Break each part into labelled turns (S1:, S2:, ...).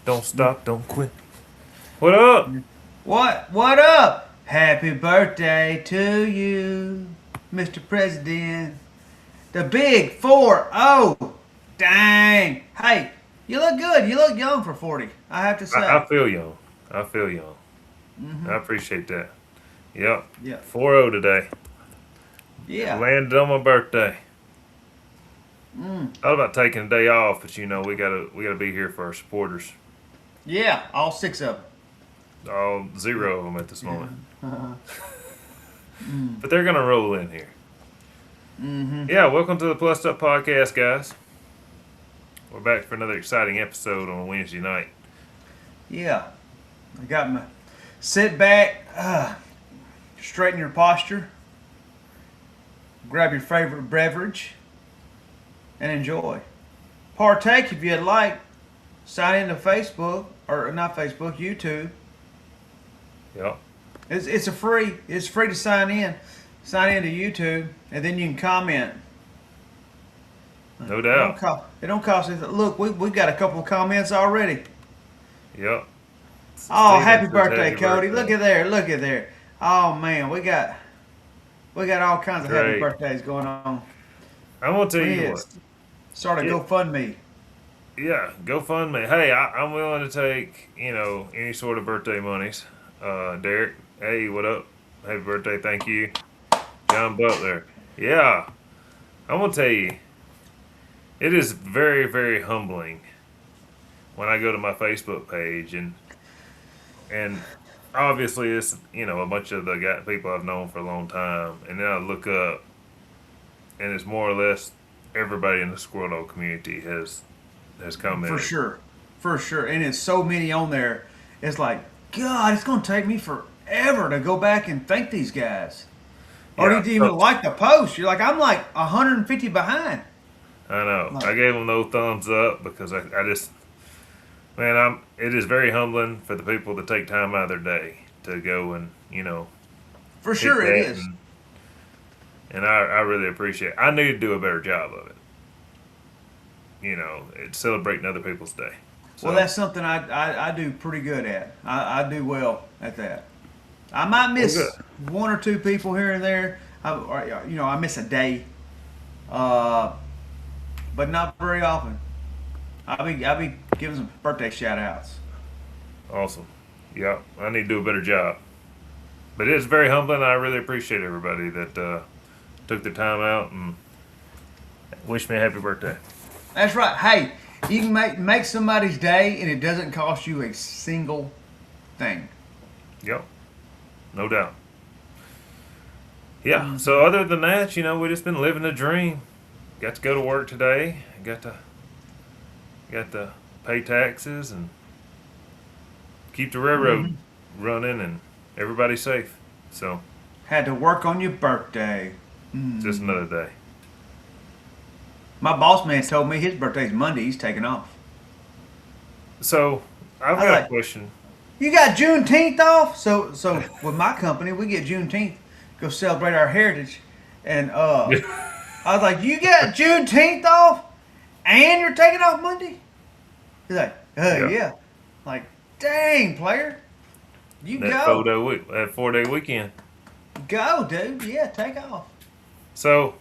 S1: Don't stop, don't quit. What up?
S2: What up? Happy birthday to you, Mr. President. The big 4-0. Dang. Hey, you look good. You look young for 40, I have to
S1: I
S2: say.
S1: feel young. I feel young. I appreciate that. Yep.
S2: Yeah.
S1: 4-0 today.
S2: Yeah.
S1: Landed on my birthday.
S2: Mm.
S1: Thought about taking a day off, but we gotta be here for our supporters.
S2: Yeah, all six of
S1: All zero of them at this moment.
S2: them. Yeah.
S1: But they're gonna roll in here.
S2: Mm-hmm.
S1: Yeah, welcome to the Plus Up Podcast, guys. We're back for another exciting episode on a Wednesday night.
S2: Yeah. I got my sit back, straighten your posture, grab your favorite beverage, and enjoy. Partake if you'd like. Sign into Facebook or not Facebook, YouTube.
S1: Yep.
S2: It's free to sign in. Sign into YouTube and then you can comment.
S1: No doubt.
S2: It don't cost anything. Look, we got a couple of comments already.
S1: Yep.
S2: Oh,
S1: Steven
S2: happy
S1: says
S2: birthday,
S1: happy
S2: Cody!
S1: birthday.
S2: Look at there. Oh man, we got all kinds of happy
S1: Great.
S2: birthdays going on.
S1: I'm gonna tell
S2: We
S1: you
S2: is
S1: what.
S2: start a
S1: Yeah.
S2: GoFundMe.
S1: Yeah, GoFundMe. Hey, I'm willing to take any sort of birthday monies. Derek, hey, what up? Happy birthday, thank you, John Butler. Yeah, I'm gonna tell you, it is very very humbling when I go to my Facebook page and obviously it's a bunch of the people I've known for a long time, and then I look up and it's more or less everybody in the squirrel dog community has
S2: For
S1: commented.
S2: sure. For sure. And it's so many on there. It's like, God, it's going to take me forever to go back and thank these guys. Or
S1: Yeah,
S2: to even like the post. You're like, I'm like 150 behind.
S1: I know.
S2: Like,
S1: I gave them no thumbs up because I just, man, it is very humbling for the people to take time out of their day to go and,
S2: for
S1: hit
S2: sure it
S1: that.
S2: is.
S1: And I really appreciate it. I need to do a better job of it. It's celebrating other people's day.
S2: Well,
S1: So,
S2: that's something I do pretty good at. I do well at that. I might
S1: well, good.
S2: miss one or two people here and there. I miss a day. Uh, but not very often. I'll be giving some birthday shout outs.
S1: Awesome. Yeah, I need to do a better job. But it's very humbling. I really appreciate everybody that took the time out and wished me a happy birthday.
S2: That's right. Hey, you can make somebody's day and it doesn't cost you a single thing.
S1: Yep, no doubt. Yeah. So other than that, we just been living the dream. Got to go to work today. Got to pay taxes and keep the railroad running and everybody safe. So
S2: Had to work on your birthday.
S1: just another day.
S2: My boss man told me his birthday's Monday. He's taking off.
S1: So I've
S2: I was
S1: got a
S2: like,
S1: question.
S2: you got Juneteenth off? So with my company, we get Juneteenth, go celebrate our heritage. And I was like, you got Juneteenth off, and you're taking off Monday? He's like,
S1: Yeah.
S2: yeah. Like, dang, player, you
S1: That
S2: go,
S1: 4 day that 4 day weekend.
S2: go, dude. Yeah, take off.
S1: So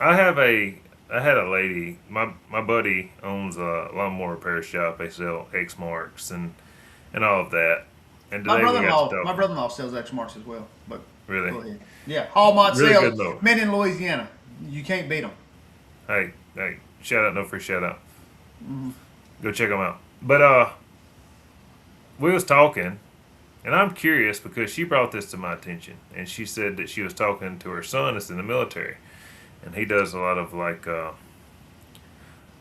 S1: I had a lady. My buddy owns a lawnmower repair shop. They sell X marks and all of that. And
S2: My
S1: today we got to
S2: brother-in-law, my
S1: talking.
S2: brother-in-law sells X marks as well. But
S1: Really,
S2: go ahead. Yeah, Hallmark
S1: really
S2: sales,
S1: good mower.
S2: men in Louisiana. You can't beat them.
S1: Hey, shout out, no free shout out. Go check them out. But we was talking, and I'm curious because she brought this to my attention, and she said that she was talking to her son that's in the military, and he does a lot of like.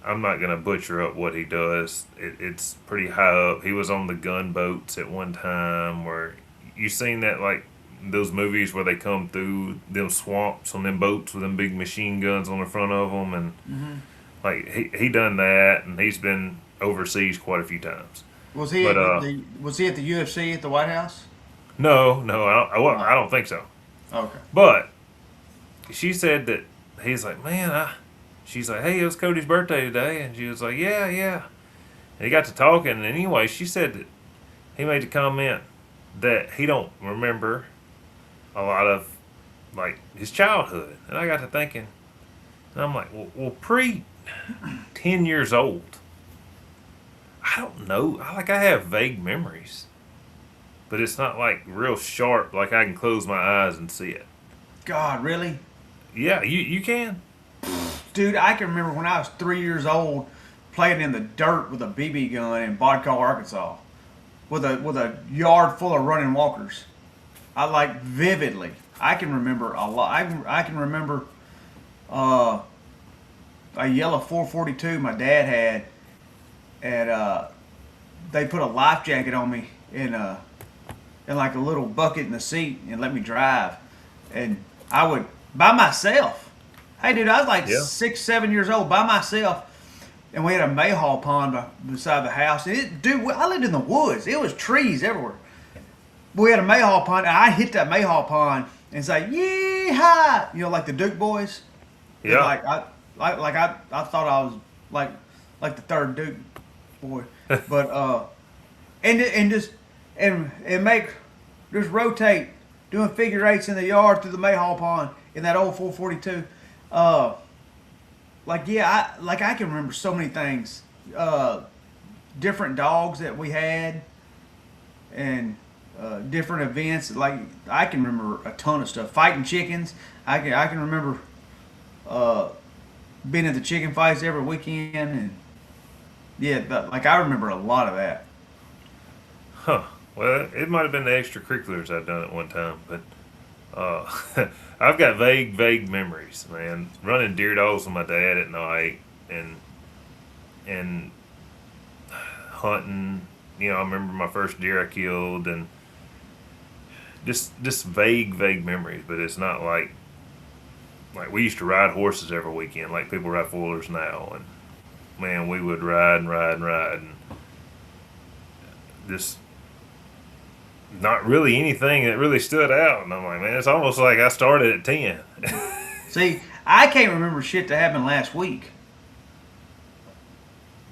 S1: I'm not gonna butcher up what he does. It's pretty high up. He was on the gunboats at one time. Where you seen that like those movies where they come through them swamps on them boats with them big machine guns on the front of them, and like he done that, and he's been overseas quite a few times.
S2: Was he
S1: But
S2: was he at the UFC at the White House?
S1: no,
S2: Oh,
S1: I don't think so.
S2: okay.
S1: But she said that he's like, man, she's like, hey, it was Cody's birthday today, and she was like, yeah, yeah. he got to talking, and anyway, she said that he made the comment that he don't remember a lot of like his childhood, and I got to thinking, and I'm like, well pre 10 years old, I don't know. I have vague memories, but it's not like real sharp. Like I can close my eyes and see it.
S2: God, really?
S1: Yeah, you can.
S2: Dude, I can remember when I was 3 years old playing in the dirt with a BB gun in Bodcall, Arkansas, with a yard full of running walkers. I like vividly. I can remember a lot. I can remember a yellow 442 my dad had, and they put a life jacket on me in like a little bucket in the seat and let me drive, and I would by myself. Hey, dude, I was like
S1: Yeah.
S2: 6, 7 years old by myself, and we had a mayhaw pond beside the house. And dude, I lived in the woods. It was trees everywhere. We had a mayhaw pond, and I hit that mayhaw pond and say, "Yee-haw!" Like the Duke boys.
S1: Yeah.
S2: I thought I was like the third Duke boy, but just rotate doing figure eights in the yard through the mayhaw pond in that old 442. I can remember so many things. Different dogs that we had, and different events. Like I can remember a ton of stuff. Fighting chickens. I can remember being at the chicken fights every weekend, and I remember a lot of that.
S1: Huh. Well, it might have been the extracurriculars I've done at one time, but I've got vague memories, man. Running deer dogs with my dad at night, and hunting. I remember my first deer I killed, and just vague memories. But it's not like we used to ride horses every weekend, like people ride four-wheelers now, and man, we would ride and just not really anything that really stood out. And I'm like, man, it's almost like I started at 10.
S2: See, I can't remember shit that happened last week.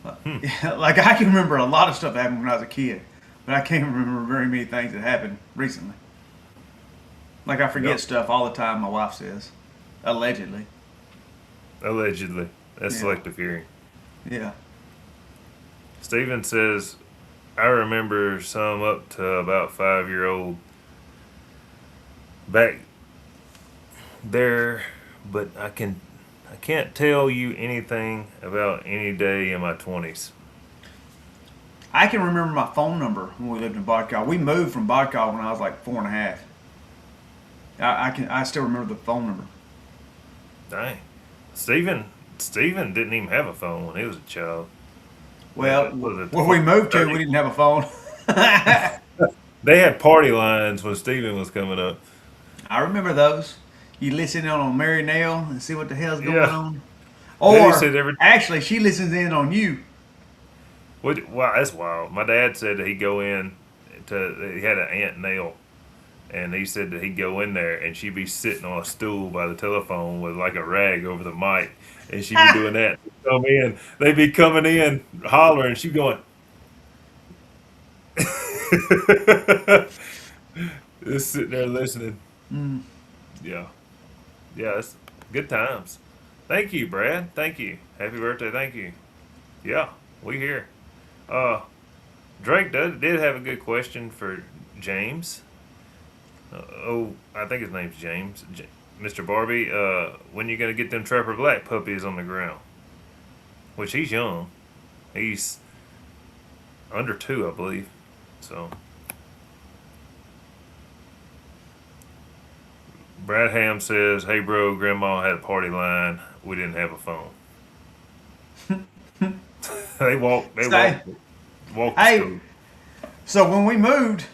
S2: Like I can remember a lot of stuff that happened when I was a kid, but I can't remember very many things that happened recently. Like I forget stuff all the time. My wife says, allegedly.
S1: Allegedly, that's
S2: Yeah.
S1: selective hearing.
S2: Yeah.
S1: Steven says, I remember some up to about 5-year-old back there, but I can't tell you anything about any day in my 20s.
S2: I can remember my phone number when we lived in Bodcall. We moved from Bodcall when I was like 4.5. I still remember the phone number.
S1: Dang. Steven didn't even have a phone when he was a child.
S2: Well,
S1: Was it
S2: where we moved to,
S1: 30?
S2: we didn't have a phone.
S1: They had party lines when Steven was coming up.
S2: I remember those. You listen in on Mary Nell and see what the hell's going
S1: Yeah.
S2: on.
S1: Then he
S2: Or
S1: said
S2: actually, she listens in on you.
S1: Wow, that's wild. My dad said that he'd go in he had an Aunt Nell, and he said that he'd go in there and she'd be sitting on a stool by the telephone with like a rag over the mic, and she'd be doing that. They'd be coming in hollering, she'd going, just sitting there listening.
S2: Mm.
S1: Yeah, it's good times. Thank you, Brad. Thank you. Happy birthday. Thank you. Yeah, we here. Drake did have a good question for James. I think his name's James. Mr. Barbie, when you gonna get them Trapper Black puppies on the ground? Which he's young. He's under 2, I believe. So Brad Ham says, "Hey bro, Grandma had a party line. We didn't have a phone." They walk to
S2: Hey,
S1: school.
S2: so when we moved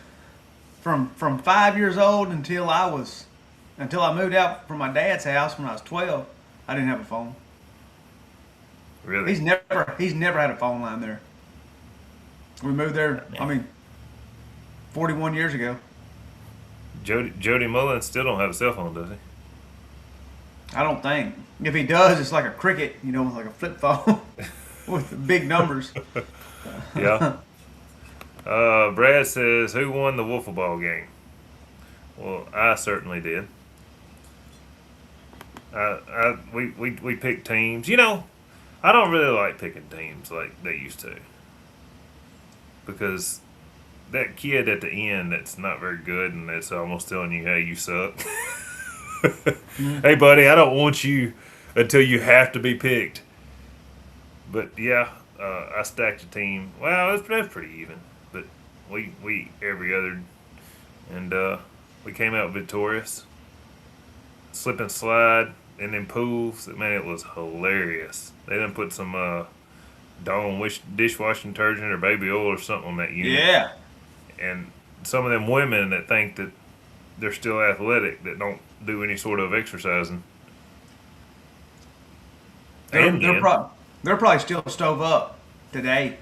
S2: from 5 years old until I moved out from my dad's house when I was 12, I didn't have a phone.
S1: Really?
S2: He's never had a phone line there. We moved there. I mean, 41 years ago.
S1: Jody Mullen still don't have a cell phone, does he?
S2: I don't think. If he does, it's like a cricket, like a flip phone with big numbers.
S1: Yeah. Brad says, "Who won the wiffle ball game?" Well, I certainly did. We picked teams. You know, I don't really like picking teams like they used to because that kid at the end that's not very good and that's almost telling you, "Hey, you suck." Hey, buddy, I don't want you until you have to be picked. But yeah, I stacked a team. Well, that's pretty even. But we every other, and we came out victorious. Slip and slide and then pools. Man, it was hilarious. They done put some Dawn dishwashing detergent or baby oil or something on that unit.
S2: Yeah.
S1: And some of them women that think that they're still athletic that don't do any sort of exercising.
S2: They're probably still stove up today.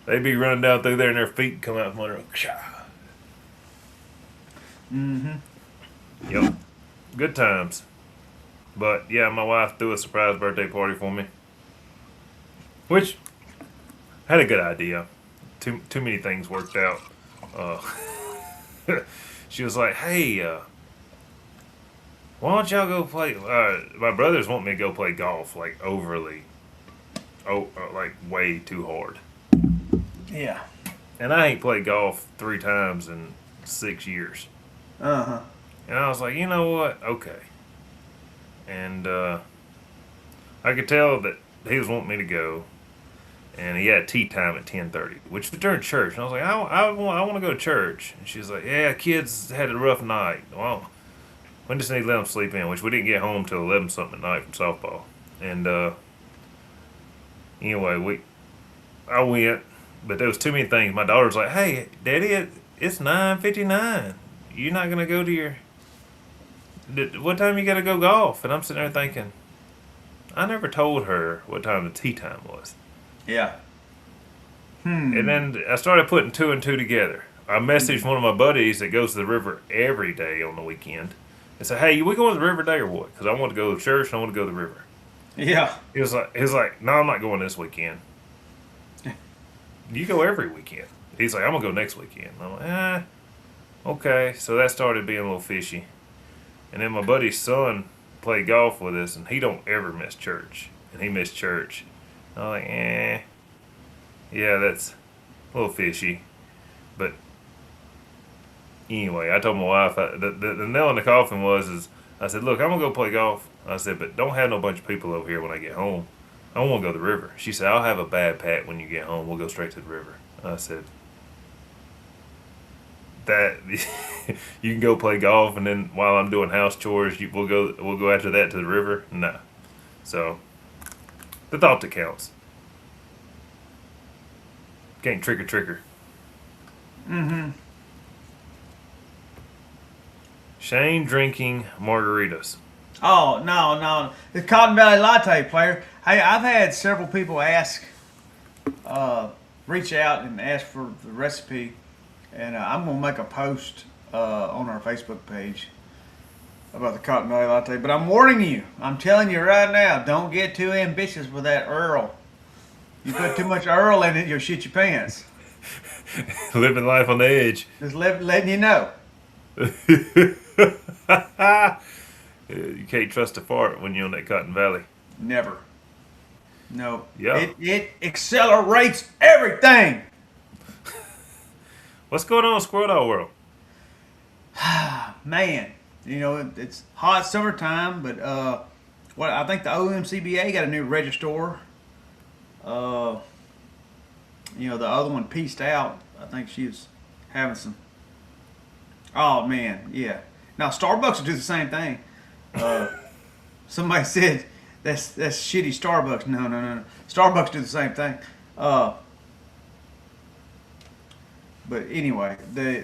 S1: They be running down through there and their feet come out from under.
S2: Mm-hmm.
S1: Yep. Good times. But yeah, my wife threw a surprise birthday party for me. Which had a good idea. Too many things worked out. Uh, she was like, "Hey, why don't y'all go play?" My brothers want me to go play golf, like overly, like way too hard.
S2: Yeah.
S1: And I ain't played golf 3 times in 6 years.
S2: Uh-huh.
S1: And I was like, you know what? Okay. And I could tell that he was wanting me to go. And he had tea time at 10:30, which was during church. And I was like, I want to go to church. And she was like, yeah, kids had a rough night. Well, we just need to let them sleep in, which we didn't get home till 11 something at night from softball. And anyway, I went, but there was too many things. My daughter's like, hey, Daddy, it's 9:59. You're not going to go to your... What time you got to go golf? And I'm sitting there thinking, I never told her what time the tea time was.
S2: Yeah.
S1: And then I started putting 2 and 2 together. I messaged one of my buddies that goes to the river every day on the weekend and said, hey, we going to the river today or what? Because I want to go to church and I want to go to the river.
S2: Yeah.
S1: He was like, no, I'm not going this weekend. You go every weekend. He's like, I'm going to go next weekend. I'm like, okay. So that started being a little fishy. And then my buddy's son played golf with us, and he don't ever miss church. And he missed church. I'm like, yeah, that's a little fishy. But anyway, I told my wife, the nail in the coffin was, I said, look, I'm going to go play golf. I said, but don't have no bunch of people over here when I get home. I want to go to the river. She said, I'll have a bad pat when you get home. We'll go straight to the river. I said, that you can go play golf, and then while I'm doing house chores, we'll go after that to the river. No, so the thought that counts. Can't trick or tricker.
S2: Mm-hmm.
S1: Shane drinking margaritas.
S2: Oh, no. The Cotton Valley Latte player. Hey, I've had several people reach out and ask for the recipe. And I'm going to make a post on our Facebook page about the Cotton Valley Latte. But I'm warning you. I'm telling you right now, don't get too ambitious with that Earl. You put too much Earl in it, you'll shit your pants.
S1: Living life on the edge.
S2: Just letting you know.
S1: You can't trust a fart when you're on that Cotton Valley.
S2: Never. No.
S1: Yeah.
S2: It accelerates everything.
S1: What's going on in Squirrel Dog World?
S2: Man, it's hot summertime, but I think the OMCBA got a new registrar. The other one pieced out. I think she was having some. Oh man, yeah. Now Starbucks will do the same thing. Somebody said that's shitty Starbucks. No. Starbucks do the same thing. But anyway, I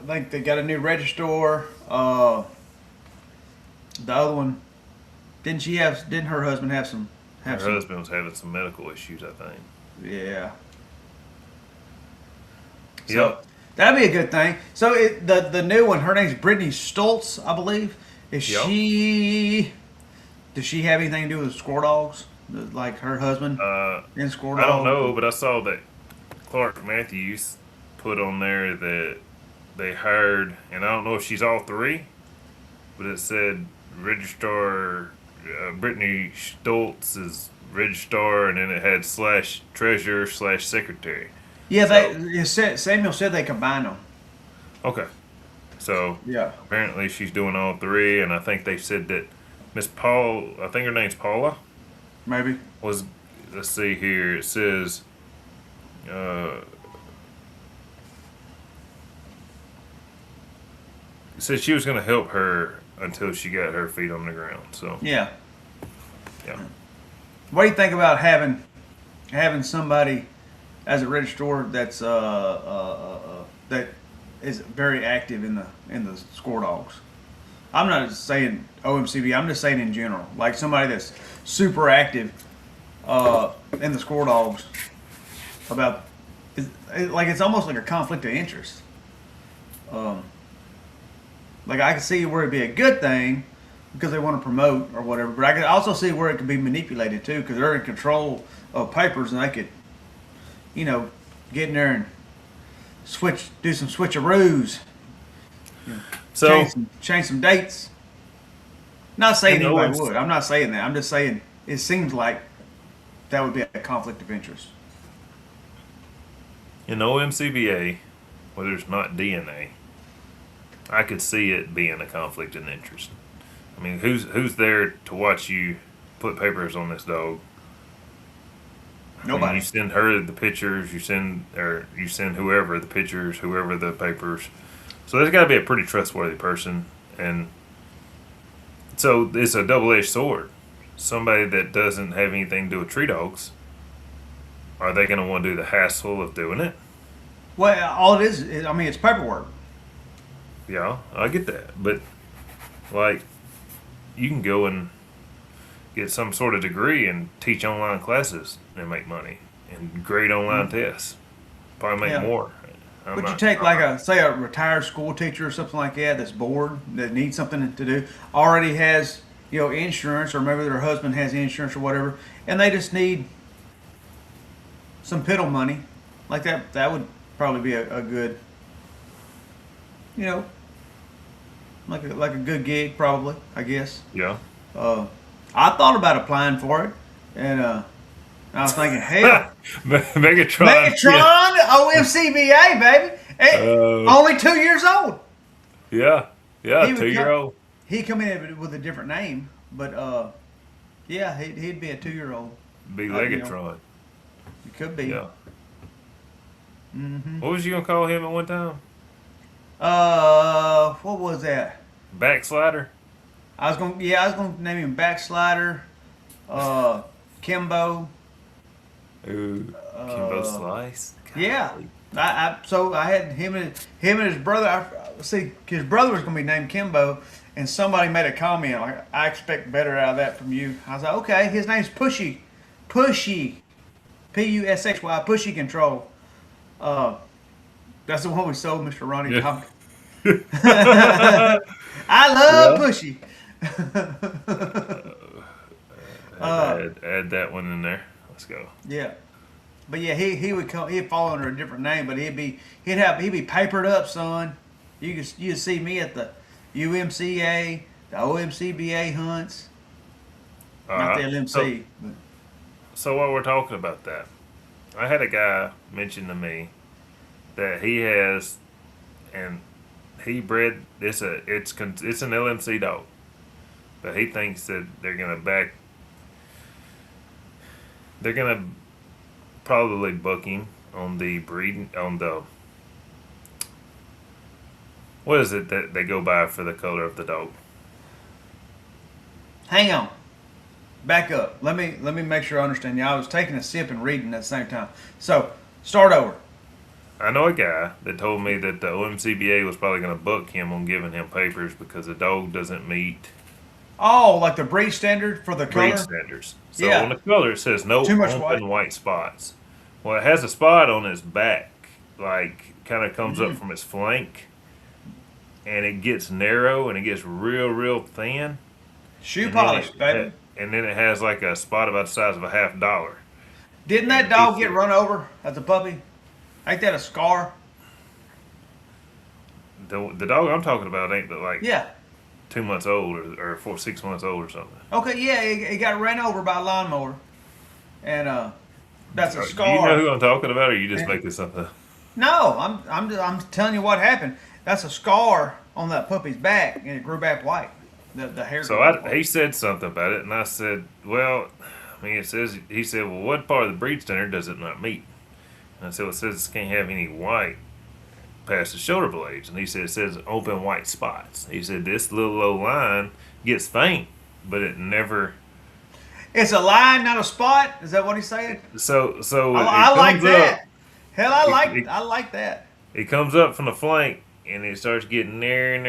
S2: think they got a new registrar. The other one, didn't her husband have some?
S1: Her husband was having some medical issues, I think.
S2: Yeah.
S1: Yep.
S2: So that'd be a good thing. So the new one, her name's Brittany Stoltz, I believe. Does she have anything to do with squirrel dogs? like her husband in Squirrel
S1: I don't
S2: Dog?
S1: know, but I saw that Clark Matthews put on there that they hired, and I don't know if she's all three, but it said registrar Brittany Stoltz is registrar, and then it had slash treasurer slash secretary.
S2: Yeah,
S1: So
S2: Samuel said they combine them.
S1: okay, so
S2: Yeah,
S1: apparently she's doing all three, and I think they said that Miss Paul, I think her name's Paula,
S2: maybe.
S1: was. Let's see here. It says. Uh, it said she was going to help her until she got her feet on the ground. So
S2: Yeah.
S1: yeah.
S2: What do you think about having somebody as a registrar that is very active in the score dogs? I'm not saying OMCB. I'm just saying in general, like somebody that's super active in the score dogs. About like it's almost like a conflict of interest. Like I can see where it'd be a good thing because they want to promote or whatever, but I can also see where it could be manipulated too because they're in control of papers and they could, get in there and do some switcheroos,
S1: So
S2: change some dates. Not saying
S1: in
S2: anybody
S1: OMC
S2: would. I'm not saying that. I'm just saying it seems like that would be a conflict of interest.
S1: in OMCBA, where there's not DNA, I could see it being a conflict of interest. I mean, who's there to watch you put papers on this dog? I mean,
S2: Nobody.
S1: you send her the pictures. You send whoever the pictures, whoever the papers. So there's got to be a pretty trustworthy person, and so it's a double-edged sword. Somebody that doesn't have anything to do with tree dogs, are they going to want to do the hassle of doing it?
S2: Well, all it is I mean, it's paperwork.
S1: Yeah, I get that, but like, you can go and get some sort of degree and teach online classes and make money and grade online tests. Probably make
S2: Yeah.
S1: more.
S2: But you take like a retired school teacher or something like that that's bored, that needs something to do, already has, insurance, or maybe their husband has insurance or whatever, and they just need some piddle money. Like that would probably be a good, you know, like a good gig probably, I guess.
S1: Yeah.
S2: I thought about applying for it, and I was thinking, hell,
S1: Megatron.
S2: Megatron, OMCBA, baby. Hey, only 2 years old.
S1: Yeah. Yeah.
S2: He would
S1: 2-year-old.
S2: He come in with a different name, but yeah, he'd be a 2-year-old.
S1: Be Legatron.
S2: He could be.
S1: Yeah. What was you gonna call him at one time?
S2: What was that?
S1: Backslider.
S2: I was gonna name him Backslider, Kimbo.
S1: Ooh, Kimbo Slice.
S2: Yeah. So I had him and his brother. His brother was gonna be named Kimbo, and somebody made a comment like, "I expect better out of that from you." I was like, "Okay." His name's Pushy, Pushy, Pussy, Pushy Control. That's the one we sold Mr. Ronnie
S1: Yeah.
S2: Tompkins. I love Pushy.
S1: Add that one in there. Let's go.
S2: Yeah. But yeah, he'd fall under a different name, but he'd be papered up, son. You'd see me at the UMCA, the OMCBA hunts. Not the LMC.
S1: So while we're talking about that, I had a guy mention to me that he has, and he bred it's an LMC dog, but he thinks that they're gonna probably book him on the breeding on the what is it that they go by for the color of the dog?
S2: Hang on. Back up. Let me make sure I understand you. I was taking a sip and reading at the same time. So, start over.
S1: I know a guy that told me that the OMCBA was probably going to book him on giving him papers because the dog doesn't meet
S2: Oh, like the breed standard for the color?
S1: breed standards. So
S2: Yeah.
S1: on the color it says no
S2: Too much
S1: open white spots. Well, it has a spot on its back, like kind of comes up from its flank, and it gets narrow and it gets real thin.
S2: Shoe
S1: And
S2: polish,
S1: then
S2: baby.
S1: and then it has like a spot about the size of a $50.
S2: Didn't that
S1: And he
S2: dog get
S1: said,
S2: run over as a puppy? Ain't that a scar?
S1: the dog I'm talking about ain't but like
S2: Yeah.
S1: 2 months old or 6 months old or something.
S2: Okay, yeah, he got ran over by a lawnmower. And that's a
S1: Do you know
S2: scar.
S1: who I'm talking about, or you just
S2: And-
S1: making something up?
S2: No, I'm telling you what happened. That's a scar on that puppy's back, and it grew back white. The hair.
S1: So
S2: grew back white.
S1: he said something about it, and I said, well, I mean, he said, well, what part of the breed standard does it not meet? And I said, well, it says it can't have any white past the shoulder blades. And he said, it says open white spots. He said, this little low line gets faint, but it never.
S2: It's a line, not a spot. Is that what he's saying?
S1: So
S2: I like
S1: comes
S2: that.
S1: up.
S2: Hell, I like that.
S1: It comes up from the flank, and it starts getting near, and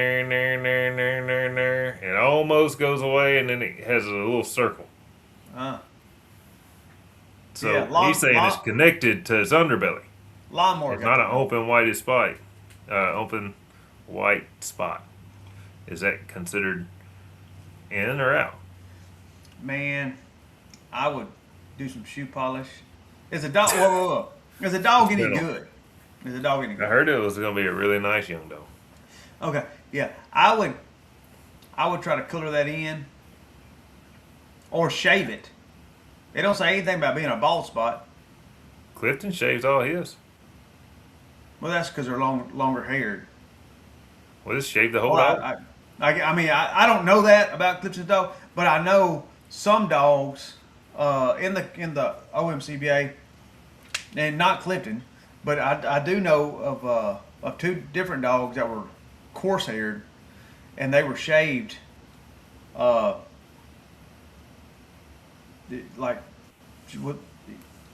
S1: it almost goes away, and then it has a little circle.
S2: Uh,
S1: So
S2: Yeah,
S1: he's saying it's connected to his underbelly.
S2: lawnmower.
S1: It's
S2: got
S1: not an
S2: that.
S1: open white spot. Open white spot. Is that considered in or out?
S2: Man, I would do some shoe polish. Is a dog? Whoa, whoa, whoa. Is a dog any
S1: Middle.
S2: good? Is a dog any
S1: I
S2: good?
S1: heard it was going to be a really nice young dog.
S2: Okay, yeah, I would try to color that in, or shave it. They don't say anything about being a bald spot.
S1: Clifton shaves all his.
S2: Well, that's because they're longer haired.
S1: Well, just shave the whole
S2: Well,
S1: dog.
S2: I mean, I don't know that about Clifton's dog, but I know some dogs in the OMCBA, and not Clifton, but I do know of two different dogs that were coarse haired, and they were shaved, like, with,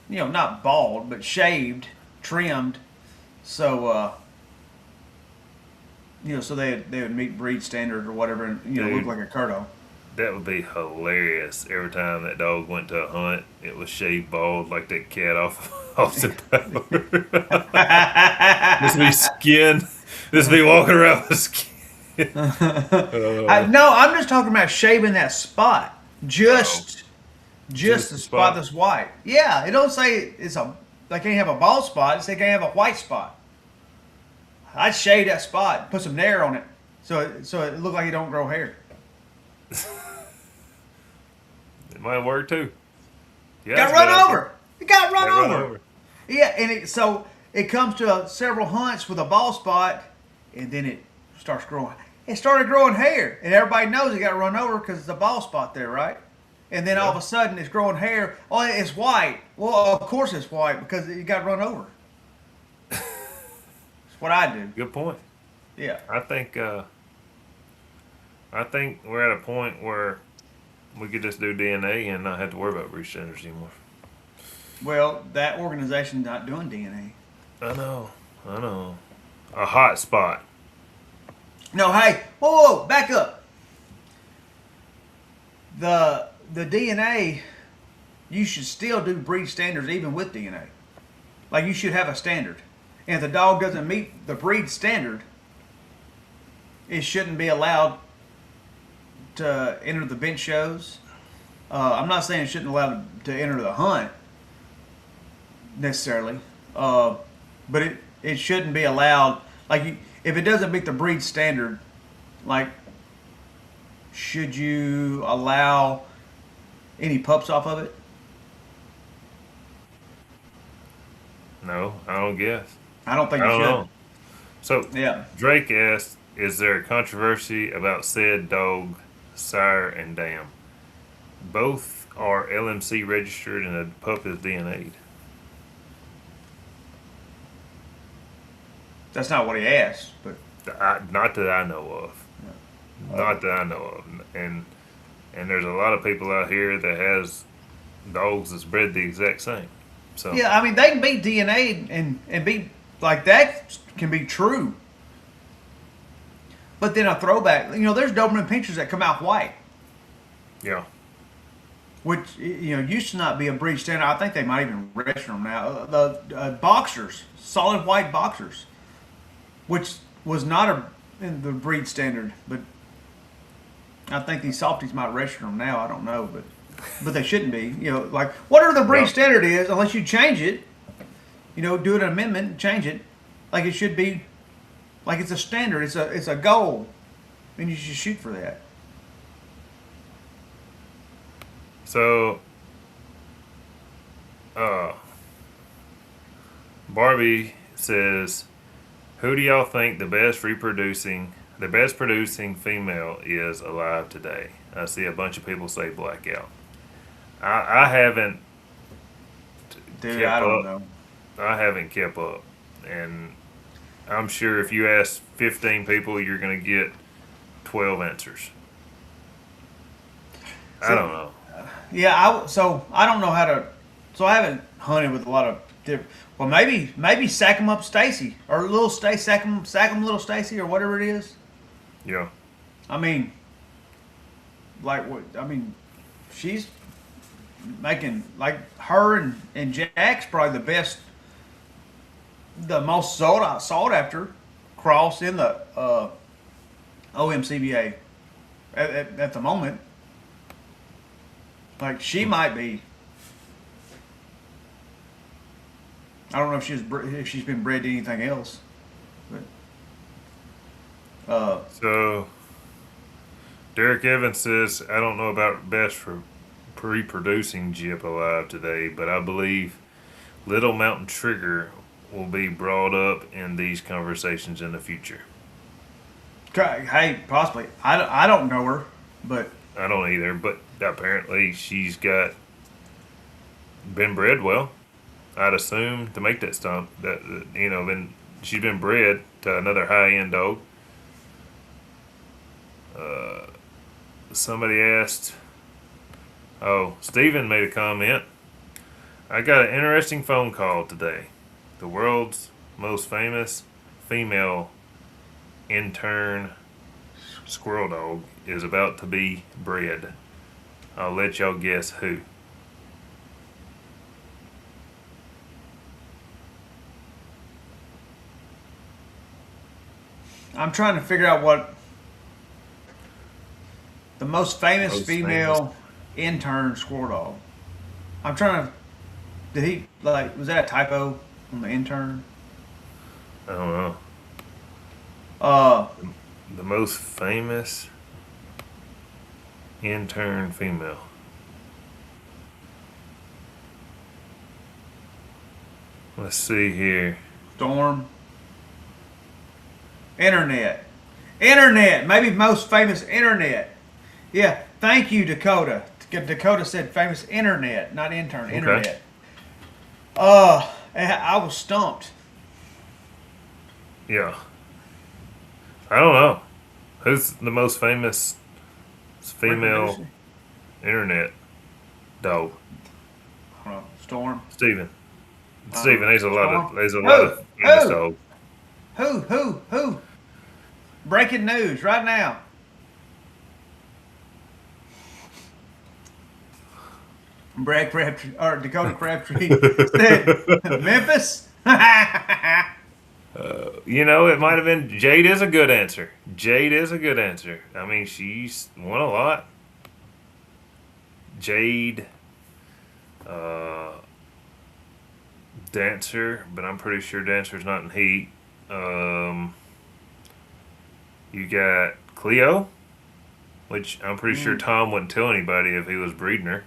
S2: not bald, but shaved, trimmed, so so they would meet breed standard or whatever, and look
S1: Dude.
S2: like a cur.
S1: That would be hilarious. Every time that dog went to a hunt, it was shaved bald like that cat off Austin Power. Just be skin. Just be walking around with skin.
S2: No, I'm just talking about shaving that spot, just
S1: Just
S2: the
S1: the
S2: spot
S1: spot.
S2: that's white. Yeah, it don't say they can't have a bald spot. It say they can't have a white spot. I'd shave that spot, put some nair on it, so it look like it don't grow hair.
S1: It might work too. Yeah,
S2: Got
S1: that's a
S2: run
S1: good idea.
S2: over. It got run
S1: Got
S2: over. Yeah, and so it comes to several hunts with a bald spot, and then it starts growing. It started growing hair, and everybody knows it got run over because it's a bald spot there, right? And then all of a sudden it's growing hair. Oh, it's white. Well, of course it's white because it got run over. That's what I do.
S1: Good point.
S2: Yeah.
S1: I think we're at a point where we could just do DNA and not have to worry about breed standards anymore.
S2: Well, that organization's not doing DNA.
S1: I know. A hot spot.
S2: No, hey, whoa, back up. The DNA, you should still do breed standards even with DNA. Like, you should have a standard. And if the dog doesn't meet the breed standard, it shouldn't be allowed to enter the bench shows. I'm not saying it shouldn't allow to enter the hunt necessarily, but it shouldn't be allowed. Like, if it doesn't meet the breed standard, like, should you allow any pups off of it?
S1: No, I don't guess.
S2: I don't think
S1: I
S2: you
S1: don't
S2: should.
S1: know. So
S2: Yeah.
S1: Drake asked, "Is there a controversy about said dog, sire and dam? Both are LMC registered, and the pup is DNA'd."
S2: That's not what he asked, but
S1: Not that I know of. Not that I know of. And there's a lot of people out here that has dogs that's bred the exact same. So
S2: yeah, I mean, they can be DNA and be like, that can be true. But then a throwback, there's Doberman pinchers that come out white,
S1: yeah.
S2: which used to not be a breed standard. I think they might even register them now. The boxers, solid white boxers, which was not in the breed standard, but I think these softies might register them now. I don't know, but but they shouldn't be. Like whatever the breed
S1: Yeah.
S2: standard is, unless you change it, do an amendment and change it, like it should be, like it's a standard. It's a goal, and you should shoot for that.
S1: So, uh, Barbie says, "Who do y'all think the best producing female is alive today?" I see a bunch of people say Blackout. I haven't
S2: Dude, I
S1: kept
S2: don't
S1: up.
S2: know.
S1: I haven't kept up, and I'm sure if you ask 15 people, you're gonna get 12 answers. I don't know.
S2: Yeah, so I don't know how to. So I haven't hunted with a lot of different. Well, maybe sack 'em up Stacy or little Stacy, sack 'em little Stacy or whatever it is.
S1: Yeah.
S2: I mean, like what? I mean, she's making like her and Jack's probably the most sought after cross in the OMCBA at the moment. Like she might be. I don't know if she's been bred to anything else, but
S1: So Derek Evans says, "I don't know about best for reproducing Jip alive today, but I believe Little Mountain Trigger will be brought up in these conversations in the future."
S2: hey, possibly. I don't know her, but
S1: I don't either, but apparently she's been bred well. I'd assume to make that stump she's been bred to another high end dog. Somebody asked, Steven made a comment. "I got an interesting phone call today. The world's most famous female intern squirrel dog is about to be bred. I'll let y'all guess who."
S2: I'm trying to figure out what the most famous
S1: Most
S2: female intern squirrel dog. I'm trying to. Did he was that a typo on the intern?
S1: I don't know.
S2: Uh,
S1: The most famous intern female. Let's see here.
S2: Storm. Internet. Maybe most famous internet. Yeah. Thank you, Dakota. Dakota said famous internet, not intern.
S1: Okay.
S2: Internet. I was stumped.
S1: Yeah. I don't know. Who's the most famous female internet dog?
S2: Storm.
S1: Steven. Steven, there's a lot
S2: Storm.
S1: of famous
S2: Who?
S1: dogs.
S2: Who? Breaking news right now. Brad Crabtree or Dakota Crabtree said Memphis.
S1: It might have been Jade is a good answer. I mean, she's won a lot. Jade, Dancer, but I'm pretty sure Dancer's not in heat. You got Cleo, which I'm pretty sure Tom wouldn't tell anybody if he was breeding her.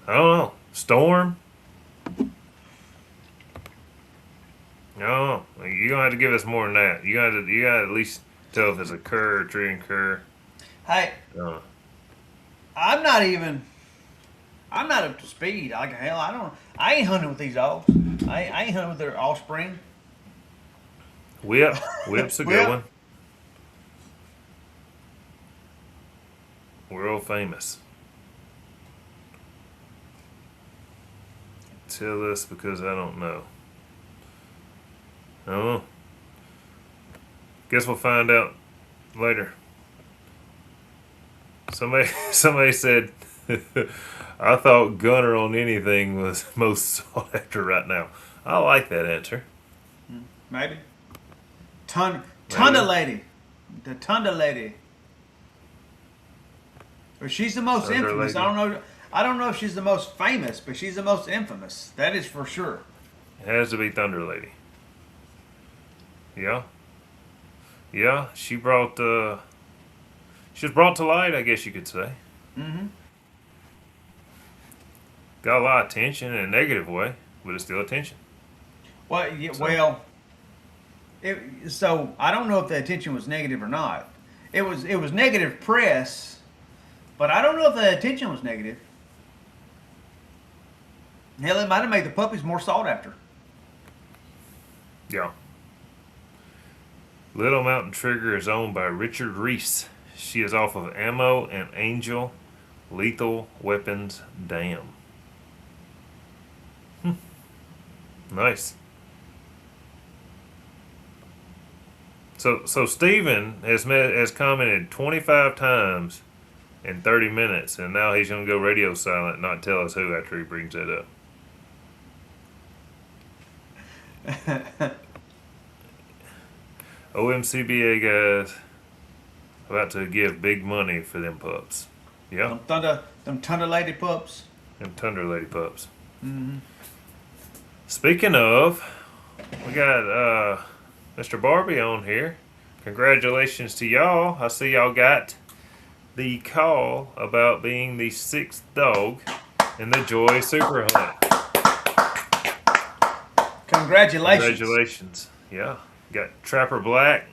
S1: I don't know. Storm. No, you're gonna have to give us more than that. You gotta at least tell if it's a cur or tree and cur.
S2: Hey,
S1: Uh,
S2: I'm not up to speed. Like hell, I ain't hunting with these dogs. I ain't hunting with their offspring.
S1: Whip's a good
S2: Whip.
S1: one. World famous. Tell us because I don't know. I don't know. Guess we'll find out later. Somebody said, "I thought Gunner on anything was most sought after right now." I like that answer.
S2: Maybe. Tunda lady. The Tunda lady. But she's the most
S1: Thunder
S2: infamous.
S1: Lady.
S2: I don't know if she's the most famous, but she's the most infamous. That is for sure.
S1: It has to be Thunder Lady. Yeah. Yeah, she was brought to light, I guess you could say.
S2: Mm-hmm.
S1: Got a lot of attention in a negative way, but it's still attention.
S2: Well, yeah,
S1: So-
S2: well, so I don't know if the attention was negative or not. It was negative press, but I don't know if the attention was negative. Hell, it might have made the puppies more sought after.
S1: Yeah. Little Mountain Trigger is owned by Richard Reese. She is off of Ammo and Angel Lethal Weapons Dam. Nice. So Steven has commented 25 times in 30 minutes, and now he's going to go radio silent and not tell us who after he brings that up. OMCBA guys about to give big money for them pups. Yeah,
S2: Them Thunder Lady pups.
S1: them Thunder Lady pups.
S2: Mm-hmm.
S1: Speaking of, we got Mr. Barbie on here. Congratulations to y'all. I see y'all got the call about being the 6th dog in the Joy Super Hunt.
S2: Congratulations.
S1: Congratulations. Yeah. Got Trapper Black.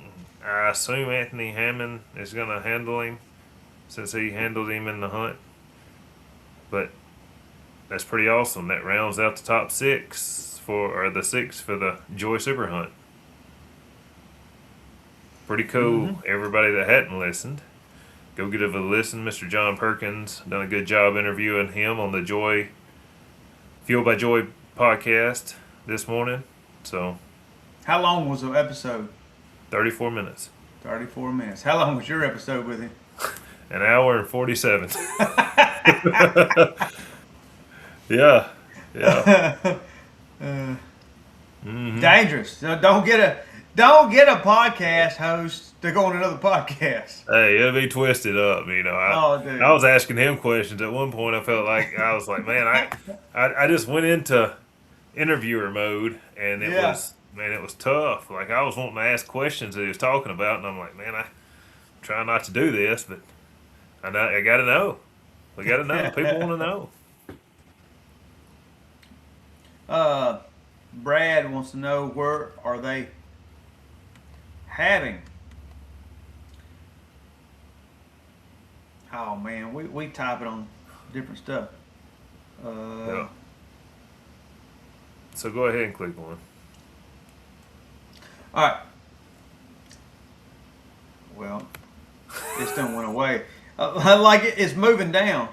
S1: I assume Anthony Hammond is going to handle him since he handled him in the hunt. But that's pretty awesome. That rounds out the top 6 for the Joy Super Hunt. Pretty cool.
S2: Mm-hmm.
S1: Everybody that hadn't listened, go give it a listen. Mr. John Perkins done a good job interviewing him on the Joy Fuel by Joy podcast this morning. So
S2: How long was the episode?
S1: 34 minutes.
S2: 34 minutes. How long was your episode with him?
S1: An hour and 47. Yeah. Mm-hmm.
S2: Dangerous. So don't get a podcast host to go on another podcast.
S1: Hey, it'll be twisted up, you know.
S2: Dude.
S1: I was asking him questions at one point. I was like, man, I just went into interviewer mode, and it was tough. Like, I was wanting to ask questions that he was talking about, and I'm like, man, I'm trying not to do this, but I got to know. We got to know. People want to know.
S2: Brad wants to know, where are they having? Oh man, we type it on different stuff.
S1: Yeah. So go ahead and click one.
S2: All right. Well, this done went away. Like it's moving down.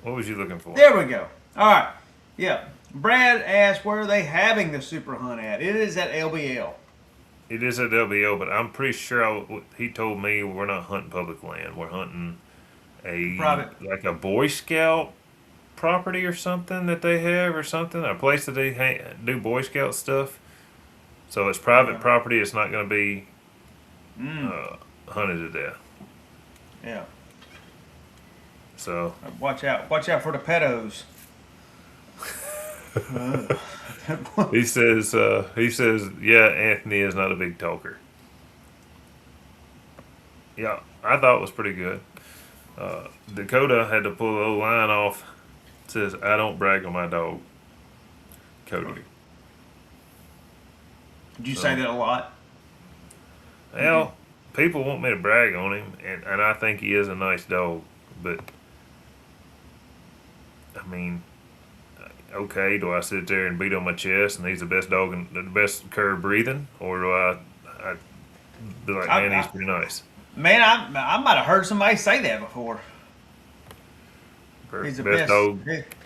S1: What was you looking for?
S2: There we go. All right. Yeah. Brad asked, where are they having the super hunt at? It is at LBL.
S1: It is at LBO, but I'm pretty sure he told me we're not hunting public land. We're hunting
S2: Private.
S1: like a Boy Scout property or something that they have or something. A place that they do Boy Scout stuff. So it's private property. It's not going to be hunted to death.
S2: Yeah.
S1: So
S2: Watch out for the pedos.
S1: he says, yeah, Anthony is not a big talker. Yeah, I thought it was pretty good. Dakota had to pull a little line off. Says, I don't brag on my dog, Cody.
S2: Did you say that a lot?
S1: Well, people want me to brag on him, and I think he is a nice dog, but I mean, okay, do I sit there and beat on my chest and he's the best dog and the best cur breathing, or do I be like, man, he's pretty nice?
S2: Man, I might have heard somebody say that before. He's the best
S1: dog.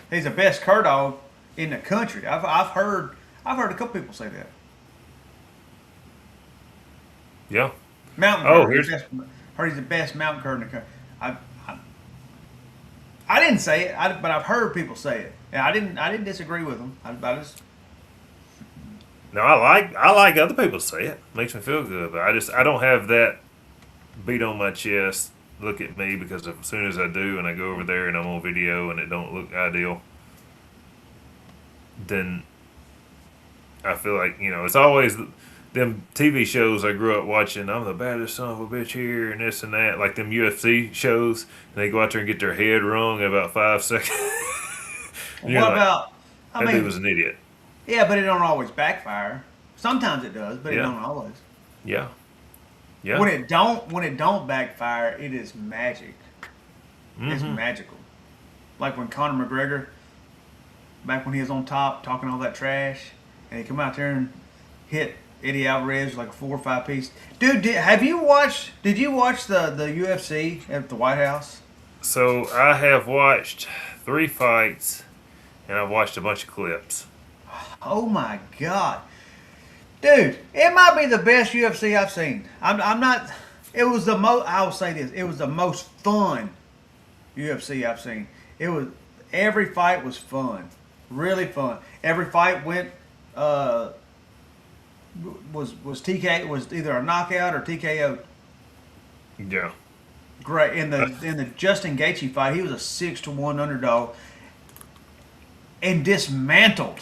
S2: He's the best cur dog in the country. I've heard a couple people say that.
S1: Yeah.
S2: Mountain
S1: Oh,
S2: cur. Heard he's the best mountain cur in the country. I didn't say it, but I've heard people say it. Yeah, I didn't disagree with them. I just
S1: No, I like other people say it. Makes me feel good, but I don't have that beat on my chest. Look at me, because as soon as I do, and I go over there and I'm on video and it don't look ideal, then I feel like, it's always them TV shows I grew up watching. I'm the baddest son of a bitch here, and this and that, like them UFC shows. And they go out there and get their head wrung in about 5 seconds.
S2: What about?
S1: That dude was an idiot.
S2: Yeah, but it don't always backfire. Sometimes it does, but it
S1: Yeah.
S2: don't always.
S1: Yeah. Yeah.
S2: When it don't backfire, it is magic. It's magical. Like when Conor McGregor, back when he was on top talking all that trash, and he come out there and hit Eddie Alvarez like a 4 or 5 piece. Dude, did you watch the UFC at the White House?
S1: So I have watched 3 fights, and I've watched a bunch of clips.
S2: Oh my God. Dude, it might be the best UFC I've seen. I'm not. It was the most. I'll say this. It was the most fun UFC I've seen. It was. Every fight was fun, really fun. Every fight went. Was either a knockout or TKO.
S1: Yeah.
S2: Great. In the Justin Gaethje fight, he was a 6-1 underdog and dismantled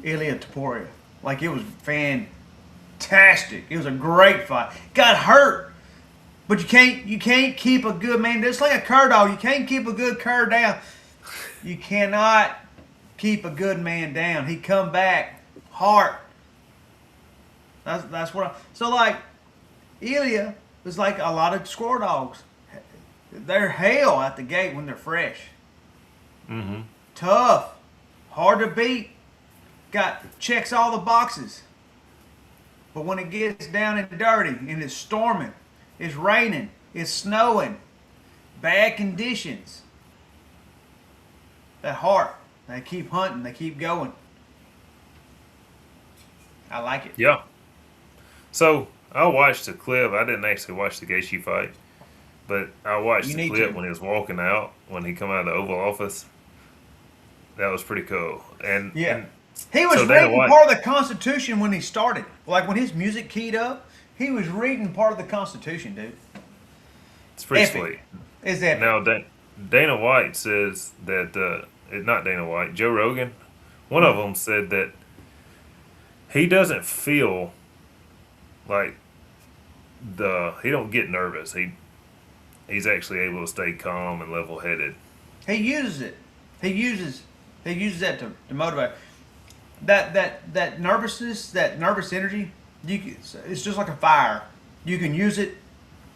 S2: Ilia Topuria. Like, it was fantastic. It was a great fight. Got hurt, but you can't keep a good man. It's like a cur dog. You can't keep a good cur down. You cannot keep a good man down. He come back hard. That's what. So like, Ilia is like a lot of squirrel dogs. They're hell at the gate when they're fresh.
S1: Mm-hmm.
S2: Tough, hard to beat. Checks all the boxes. But when it gets down and dirty and it's storming, it's raining, it's snowing, bad conditions, that heart, they keep hunting, they keep going. I like it.
S1: Yeah. So I watched the clip. I didn't actually watch the Gaethje fight, but I watched the clip when he was walking out, when he come out of the Oval Office. That was pretty cool. And
S2: he was reading part of the Constitution when he started. Like when his music keyed up, he was reading part of the Constitution, dude.
S1: It's pretty sweet.
S2: Is that
S1: now? Dana White says that not Dana White, Joe Rogan. One of them said that he doesn't feel like he don't get nervous. He's actually able to stay calm and level headed.
S2: He uses it. He uses that to motivate. That nervousness, that nervous energy, it's just like a fire. You can use it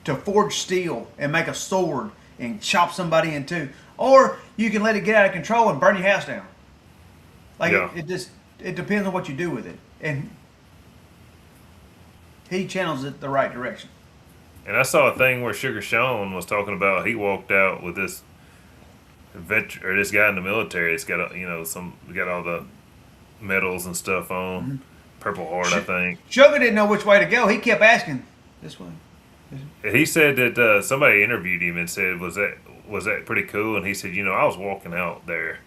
S2: to forge steel and make a sword and chop somebody in two, or you can let it get out of control and burn your house down. Like it depends on what you do with it, and he channels it the right direction.
S1: And I saw a thing where Sugar Sean was talking about he walked out with this this guy in the military. It's got got all the medals and stuff on. Mm-hmm. Purple Heart, I think.
S2: Sugar didn't know which way to go. He kept asking this way.
S1: He said that somebody interviewed him and said, was that pretty cool? And he said, I was walking out there.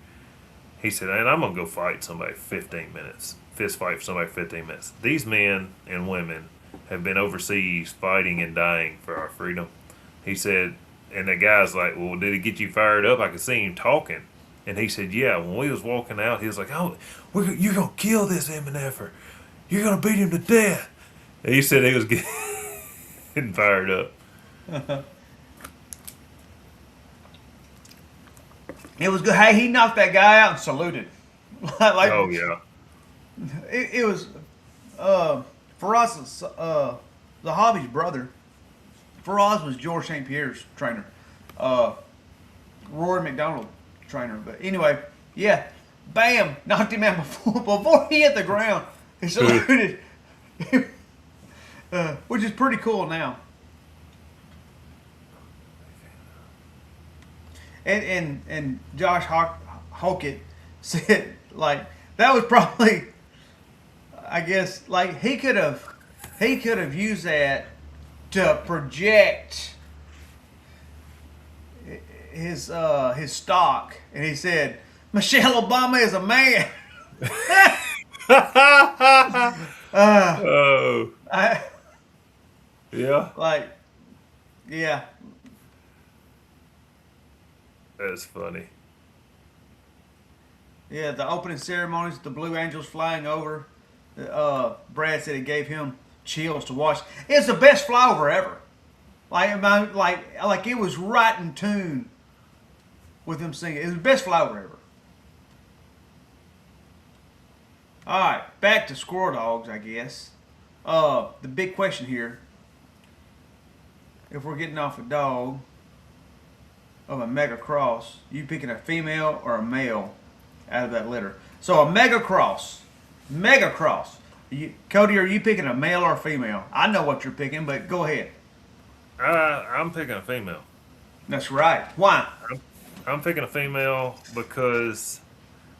S1: He said, and I'm going to go fight somebody 15 minutes. Fist fight somebody 15 minutes. These men and women have been overseas fighting and dying for our freedom. He said, and the guy's like, well, did it get you fired up? I could see him talking. And he said, yeah, when we was walking out, he was like, oh, you're going to kill this MNFer. You're going to beat him to death. And he said he was getting fired up.
S2: It was good. Hey, he knocked that guy out and saluted.
S1: Oh, yeah.
S2: It was Faraz's, the hobby's brother. Faraz was George St. Pierre's trainer. Rory McDonald trainer. But anyway, yeah, bam, knocked him out before he hit the ground. He saluted, which is pretty cool now. And Josh Hawkett said, like, that was probably, I guess, like he could have used that to project his stock, and he said Michelle Obama is a man. Uh,
S1: Oh,
S2: I
S1: yeah,
S2: like, yeah,
S1: that's funny.
S2: yeah. The opening ceremonies, the Blue Angels flying over. Brad said it gave him chills to watch. It's the best flyover ever. Like it was right in tune with him singing. It was the best flyover ever. All right, back to squirrel dogs, I guess. The big question here: if we're getting off a dog of a mega cross, you picking a female or a male out of that litter? So a mega cross. Cody, are you picking a male or a female? I know what you're picking, but go ahead.
S1: I'm picking a female.
S2: That's right. Why?
S1: I'm, I'm picking a female because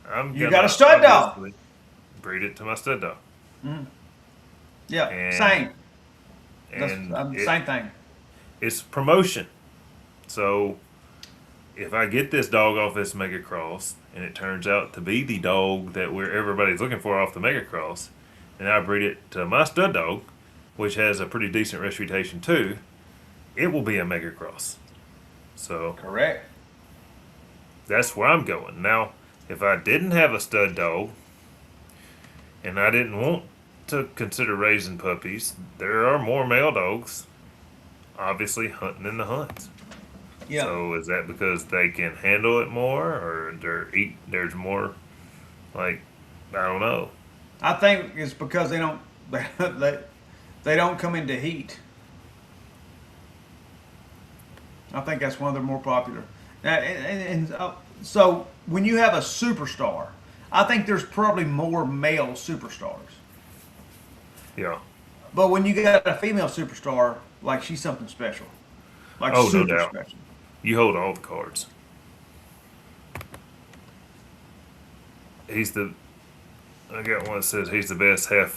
S1: I'm
S2: You got a
S1: gonna
S2: stud dog.
S1: obviously breed it to my stud dog,
S2: Yeah,
S1: and
S2: same. That's
S1: and
S2: same thing.
S1: it's promotion. So if I get this dog off this mega cross and it turns out to be the dog that everybody's looking for off the mega cross, and I breed it to my stud dog, which has a pretty decent reputation too, it will be a mega cross. So
S2: Correct.
S1: that's where I'm going. Now, if I didn't have a stud dog and I didn't want to consider raising puppies, there are more male dogs obviously hunting in the hunts.
S2: Yeah.
S1: So is that because they can handle it more, or there's more, like, I don't know.
S2: I think it's because they don't they don't come into heat. I think that's one of their more popular. So when you have a superstar, I think there's probably more male superstars.
S1: Yeah.
S2: But when you got a female superstar, like she's something special, like
S1: Oh, no
S2: super
S1: doubt.
S2: special.
S1: You hold all the cards. He's the. I got one that says he's the best half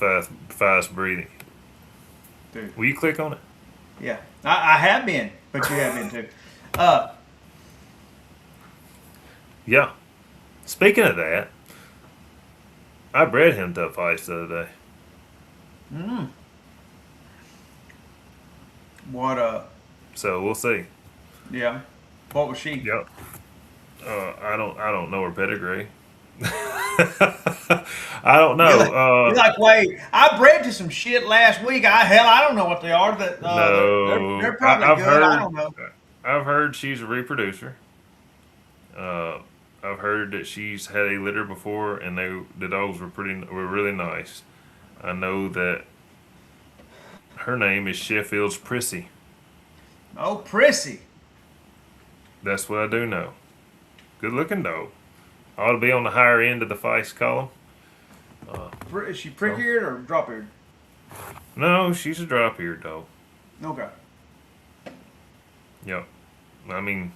S1: fast breeding.
S2: Dude.
S1: Will you click on it?
S2: Yeah, I have been, but you have been too. Uh,
S1: Yeah. Speaking of that, I bred him to a feist the other day.
S2: what?
S1: So we'll see.
S2: Yeah. What was she?
S1: Yep. I don't know her pedigree. I don't know.
S2: You're like, wait, I bred to some shit last week. I don't know what they are. But
S1: No,
S2: they're probably
S1: I've
S2: good.
S1: heard.
S2: I don't know.
S1: I've heard she's a reproducer. I've heard that she's had a litter before, and the dogs were really nice. I know that her name is Sheffield's Prissy.
S2: Oh, Prissy.
S1: That's what I do know. Good looking dog. Ought to be on the higher end of the feist column.
S2: Is she prick-eared or drop-eared?
S1: No, she's a drop-eared dog.
S2: Okay.
S1: Yep. I mean,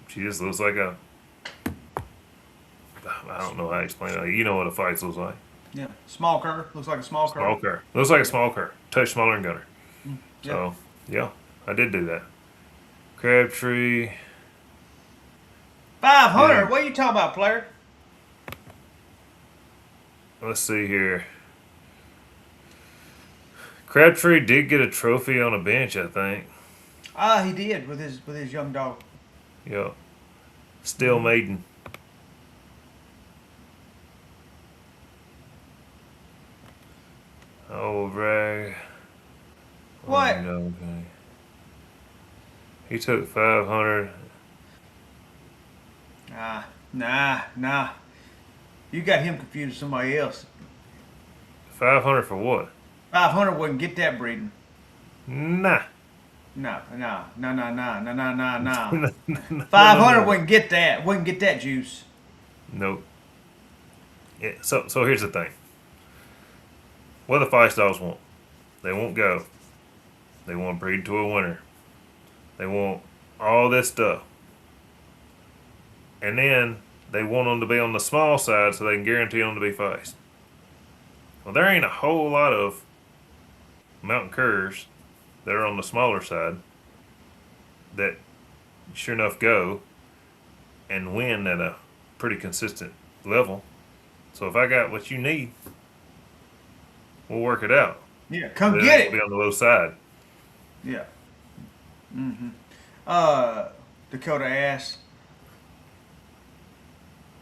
S1: she just looks like a. I don't know how to explain it. You know what a feist looks like.
S2: Yeah. Small cur. Looks like a small cur.
S1: Small cur. Looks like a small cur. Touch smaller than Gunner.
S2: Yeah.
S1: So, yeah, I did do that. Crabtree.
S2: 500.
S1: Yeah.
S2: What are you talking about, player?
S1: Let's see here. Crabtree did get a trophy on a bench, I think.
S2: Ah, he did with his young dog.
S1: Yeah. Still maiden. Oh, brag.
S2: What?
S1: Oh, no, okay. He took 500.
S2: Nah. You got him confused with somebody else.
S1: 500 for what?
S2: 500 wouldn't get that breeding.
S1: Nah.
S2: No. 500
S1: No.
S2: wouldn't get that. Wouldn't get that juice.
S1: Nope. Yeah, so here's the thing. What do the feist dogs want? They won't go. They want to breed to a winner. They want all this stuff. And then they want them to be on the small side so they can guarantee them to be feist. Well, there ain't a whole lot of mountain curs that are on the smaller side that sure enough go and win at a pretty consistent level. So if I got what you need, we'll work it out.
S2: Yeah, come
S1: Then
S2: get
S1: it'll be
S2: it.
S1: on the low side.
S2: Yeah. Dakota asks,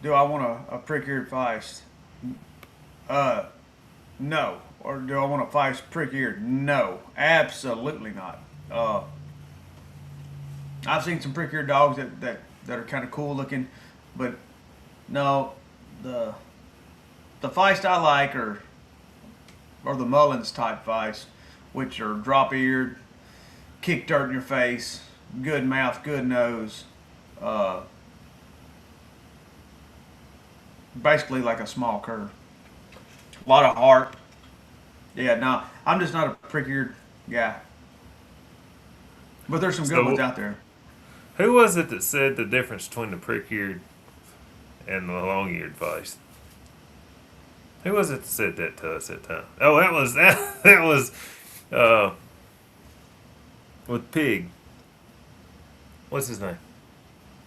S2: "Do I want a prick-eared feist?" Uh, no. Or do I want a feist prick-eared? No, absolutely not. I've seen some prick-eared dogs that are kind of cool looking, but no, the the feist I like are the Mullins type feist, which are drop-eared, kick dirt in your face, good mouth, good nose, uh, basically like a small cur. A lot of heart. Yeah, no, I'm just not a prick-eared guy. But there's some good ones
S1: So
S2: out there.
S1: who was it that said the difference between the prick-eared and the long-eared feist? Who was it that said that to us that time? Oh, that was that was uh, with Pig. What's his name?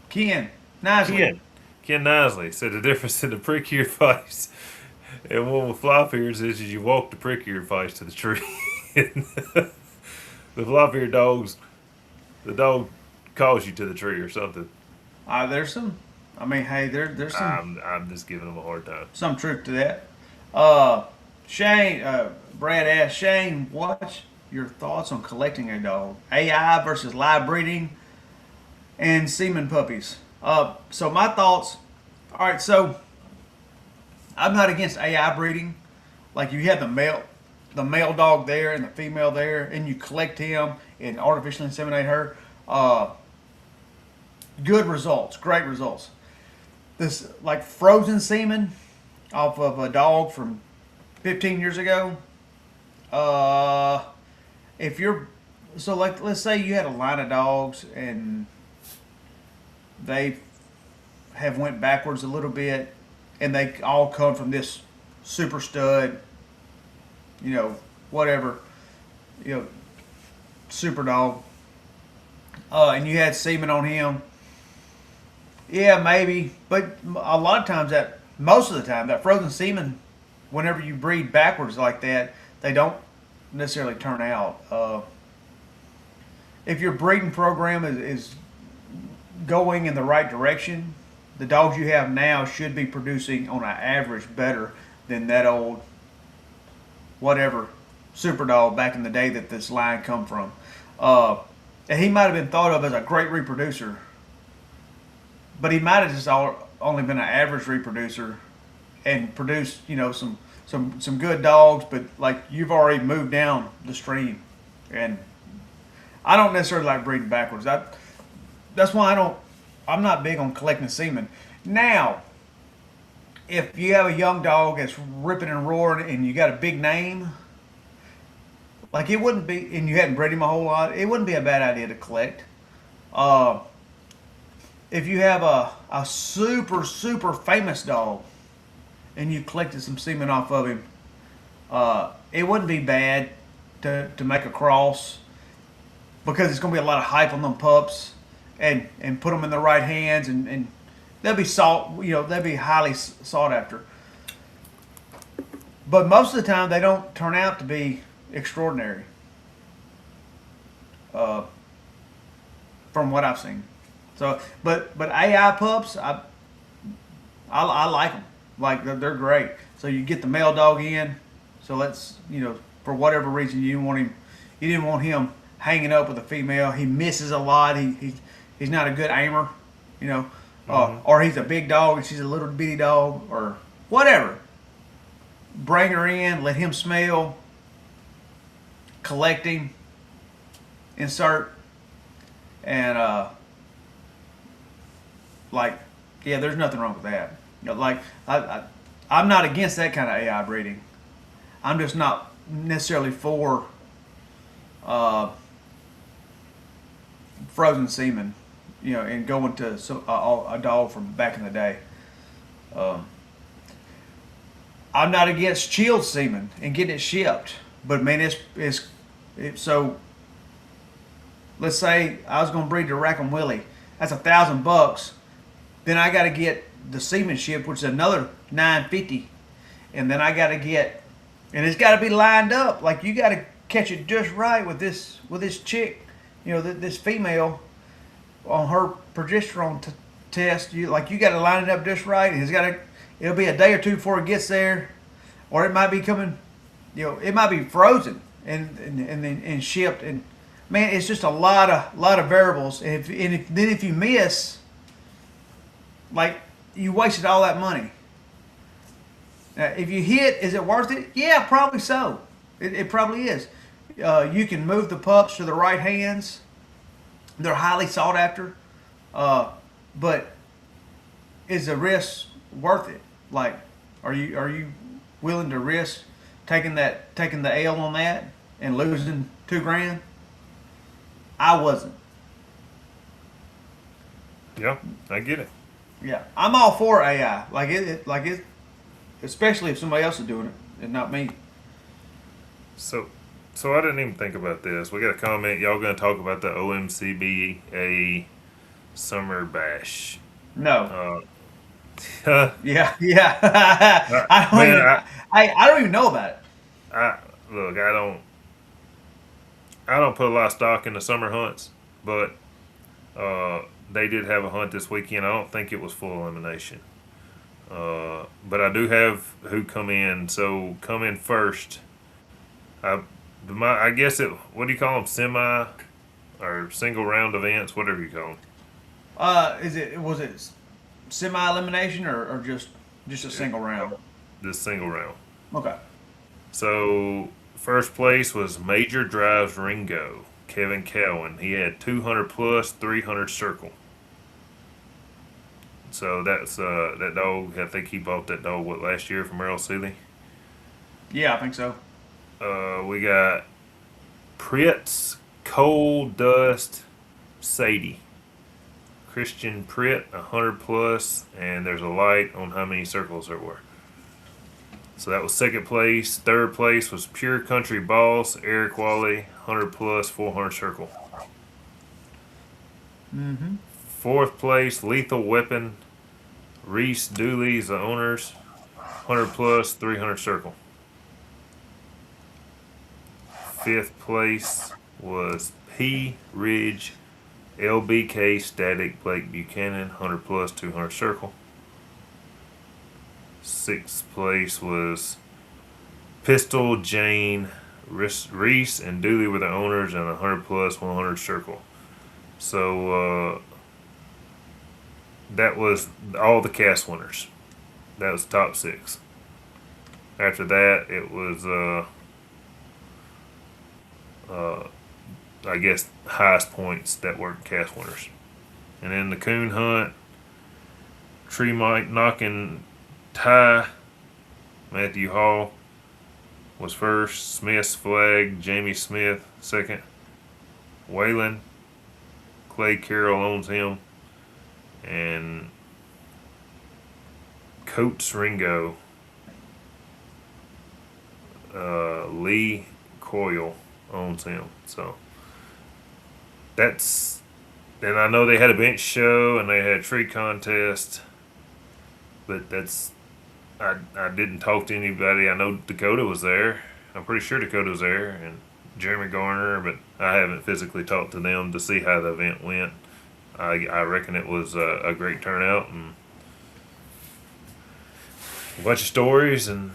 S2: Ken, Nisley.
S1: Ken Nisley said the difference in the prick-eared feist and one with flop ears is you walk the prick-eared feist to the tree. The flop-eared dogs, the dog calls you to the tree or something.
S2: There's some. I mean, hey, there's
S1: I'm just giving them a hard time.
S2: some truth to that. Uh, Shane, Brad asked Shane, what's your thoughts on collecting a dog? AI versus live breeding and semen puppies. So my thoughts. All right, so I'm not against AI breeding. Like you have the male dog there and the female there, and you collect him and artificially inseminate her. Good results, great results. This like frozen semen off of a dog from 15 years ago. Uh, if you're so like let's say you had a line of dogs and they have went backwards a little bit and they all come from this super stud, you know, whatever, you know, super dog, and you had semen on him. Yeah, maybe, but a lot of times most of the time, that frozen semen, whenever you breed backwards like that, they don't necessarily turn out. If your breeding program is going in the right direction, the dogs you have now should be producing on an average better than that old whatever super dog back in the day that this line come from. And he might have been thought of as a great reproducer, but he might have just only been an average reproducer and produced, you know, some good dogs, but like you've already moved down the stream, and I don't necessarily like breeding backwards. That's why I'm not big on collecting semen. Now, if you have a young dog that's ripping and roaring and you got a big name, like it wouldn't be, and you hadn't bred him a whole lot, it wouldn't be a bad idea to collect. Uh, if you have a super famous dog and you collected some semen off of him, it wouldn't be bad to make a cross because it's going to be a lot of hype on them pups and put them in the right hands and they'll be they'll be highly sought after. But most of the time they don't turn out to be extraordinary, from what I've seen. So, but AI pups, I like them. Like they're great. So you get the male dog in. So let's for whatever reason you didn't want him hanging up with a female. He misses a lot. He's not a good aimer. Or he's a big dog and she's a little bitty dog or whatever. Bring her in. Let him smell. Collect him. Insert. And there's nothing wrong with that. I'm not against that kind of AI breeding. I'm just not necessarily for frozen semen, and going to a dog from back in the day. I'm not against chilled semen and getting it shipped, but man, so. Let's say I was going to breed the Rackham Willie. That's $1,000. Then I got to get the semen shipped, which is another $950 and then I got to get, and it's got to be lined up. Like you got to catch it just right with this chick, this female on her progesterone test. You got to line it up just right. It'll be a day or two before it gets there, or it might be coming. It might be frozen and shipped. And man, it's just a lot of variables. And if you miss, like you wasted all that money. If you hit, is it worth it? Yeah, probably so. It probably is. You can move the pups to the right hands. They're highly sought after. But is the risk worth it? Like, are you willing to risk taking the L on that and losing $2,000? I wasn't.
S1: Yeah, I get it.
S2: Yeah, I'm all for AI. Especially if somebody else is doing it and not me.
S1: So I didn't even think about this. We got a comment. Y'all going to talk about the OMCBA Summer Bash?
S2: No.
S1: Uh,
S2: Yeah. I don't even know about it.
S1: Look, I don't put a lot of stock in the summer hunts, but they did have a hunt this weekend. I don't think it was full elimination. But I do have who come in. So come in first. I guess what do you call them? Semi or single round events, whatever you call them.
S2: Was it semi elimination or just a single round?
S1: This single round.
S2: Okay.
S1: So first place was Major Drives Ringo, Kevin Cowan. He had 200 plus, 300 circle. So that's that dog. I think he bought that dog last year from Earl Seeley.
S2: Yeah, I think so.
S1: We got Pritt's Coal Dust Sadie. Christian Pritt, 100 plus, and there's a light on how many circles there were. So that was second place. Third place was Pure Country Boss, Eric Wally, 100 plus, 400 circle.
S2: Mm-hmm.
S1: Fourth place, Lethal Weapon, Reese Dooley's the owners, 100 plus, 300 circle. Fifth place was P. Ridge, LBK Static, Blake Buchanan, 100 plus, 200 circle. Sixth place was Pistol Jane, Reese and Dooley were the owners, and 100 plus, 100 circle. So that was all the cast winners. That was top six. After that, it was I guess highest points that weren't cast winners. And then the coon hunt, tree mic knocking Ty, Matthew Hall was first, Smith's flag, Jamie Smith second, Waylon, Clay Carroll owns him, and Coates Ringo, Lee Coyle owns him. So that's, and I know they had a bench show and they had a tree contest, but that's, I didn't talk to anybody. I know Dakota was there. I'm pretty sure Dakota was there, and Jeremy Garner, but I haven't physically talked to them to see how the event went. I reckon it was a great turnout and a bunch of stories and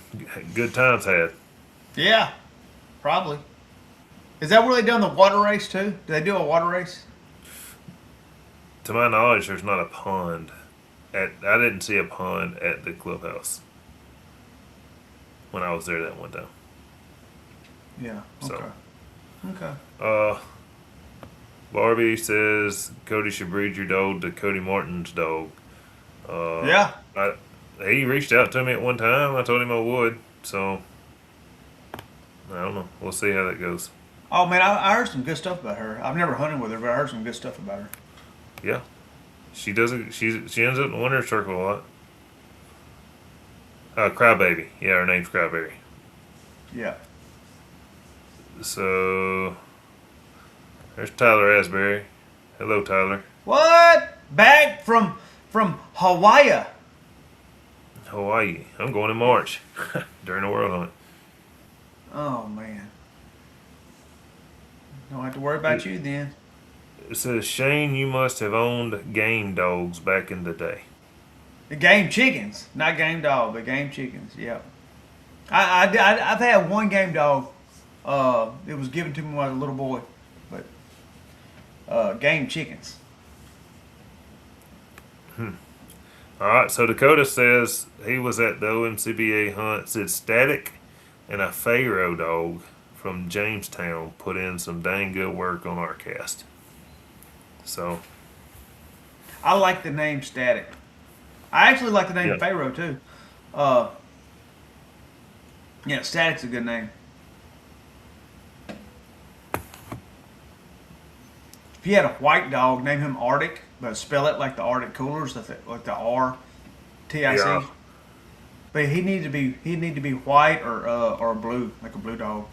S1: good times had.
S2: Yeah, probably. Is that where they done the water race too? Do they do a water race?
S1: To my knowledge, there's not a pond. I didn't see a pond at the clubhouse when I was there that one time.
S2: Yeah. Okay.
S1: So,
S2: okay.
S1: Barbie says Cody should breed your dog to Cody Martin's dog.
S2: Yeah.
S1: He reached out to me at one time. I told him I would. So I don't know. We'll see how that goes.
S2: Oh man, I heard some good stuff about her. I've never hunted with her, but I heard some good stuff about her.
S1: Yeah, she doesn't. She ends up in the winner's circle a lot. Crybaby. Yeah, her name's Crybaby.
S2: Yeah.
S1: So there's Tyler Asbury. Hello, Tyler.
S2: What? Back from Hawaii.
S1: Hawaii. I'm going in March during the World Hunt.
S2: Oh man. Don't have to worry about
S1: It,
S2: you then.
S1: it says, Shane, you must have owned game dogs back in the day.
S2: The game chickens, not game dog, but game chickens. Yep. I've had one game dog. It was given to me when I was a little boy, but game chickens.
S1: All right, so Dakota says he was at the OMCBA hunt. Said Static and a Pharaoh dog from Jamestown put in some dang good work on our cast. So,
S2: I like the name Static. I actually like the name
S1: yeah.
S2: Pharaoh too. Uh, yeah, Static's a good name. If you had a white dog, name him Arctic, but spell it like the Arctic coolers, like the RTIC.
S1: Yeah.
S2: But he'd need to be white or blue, like a blue dog.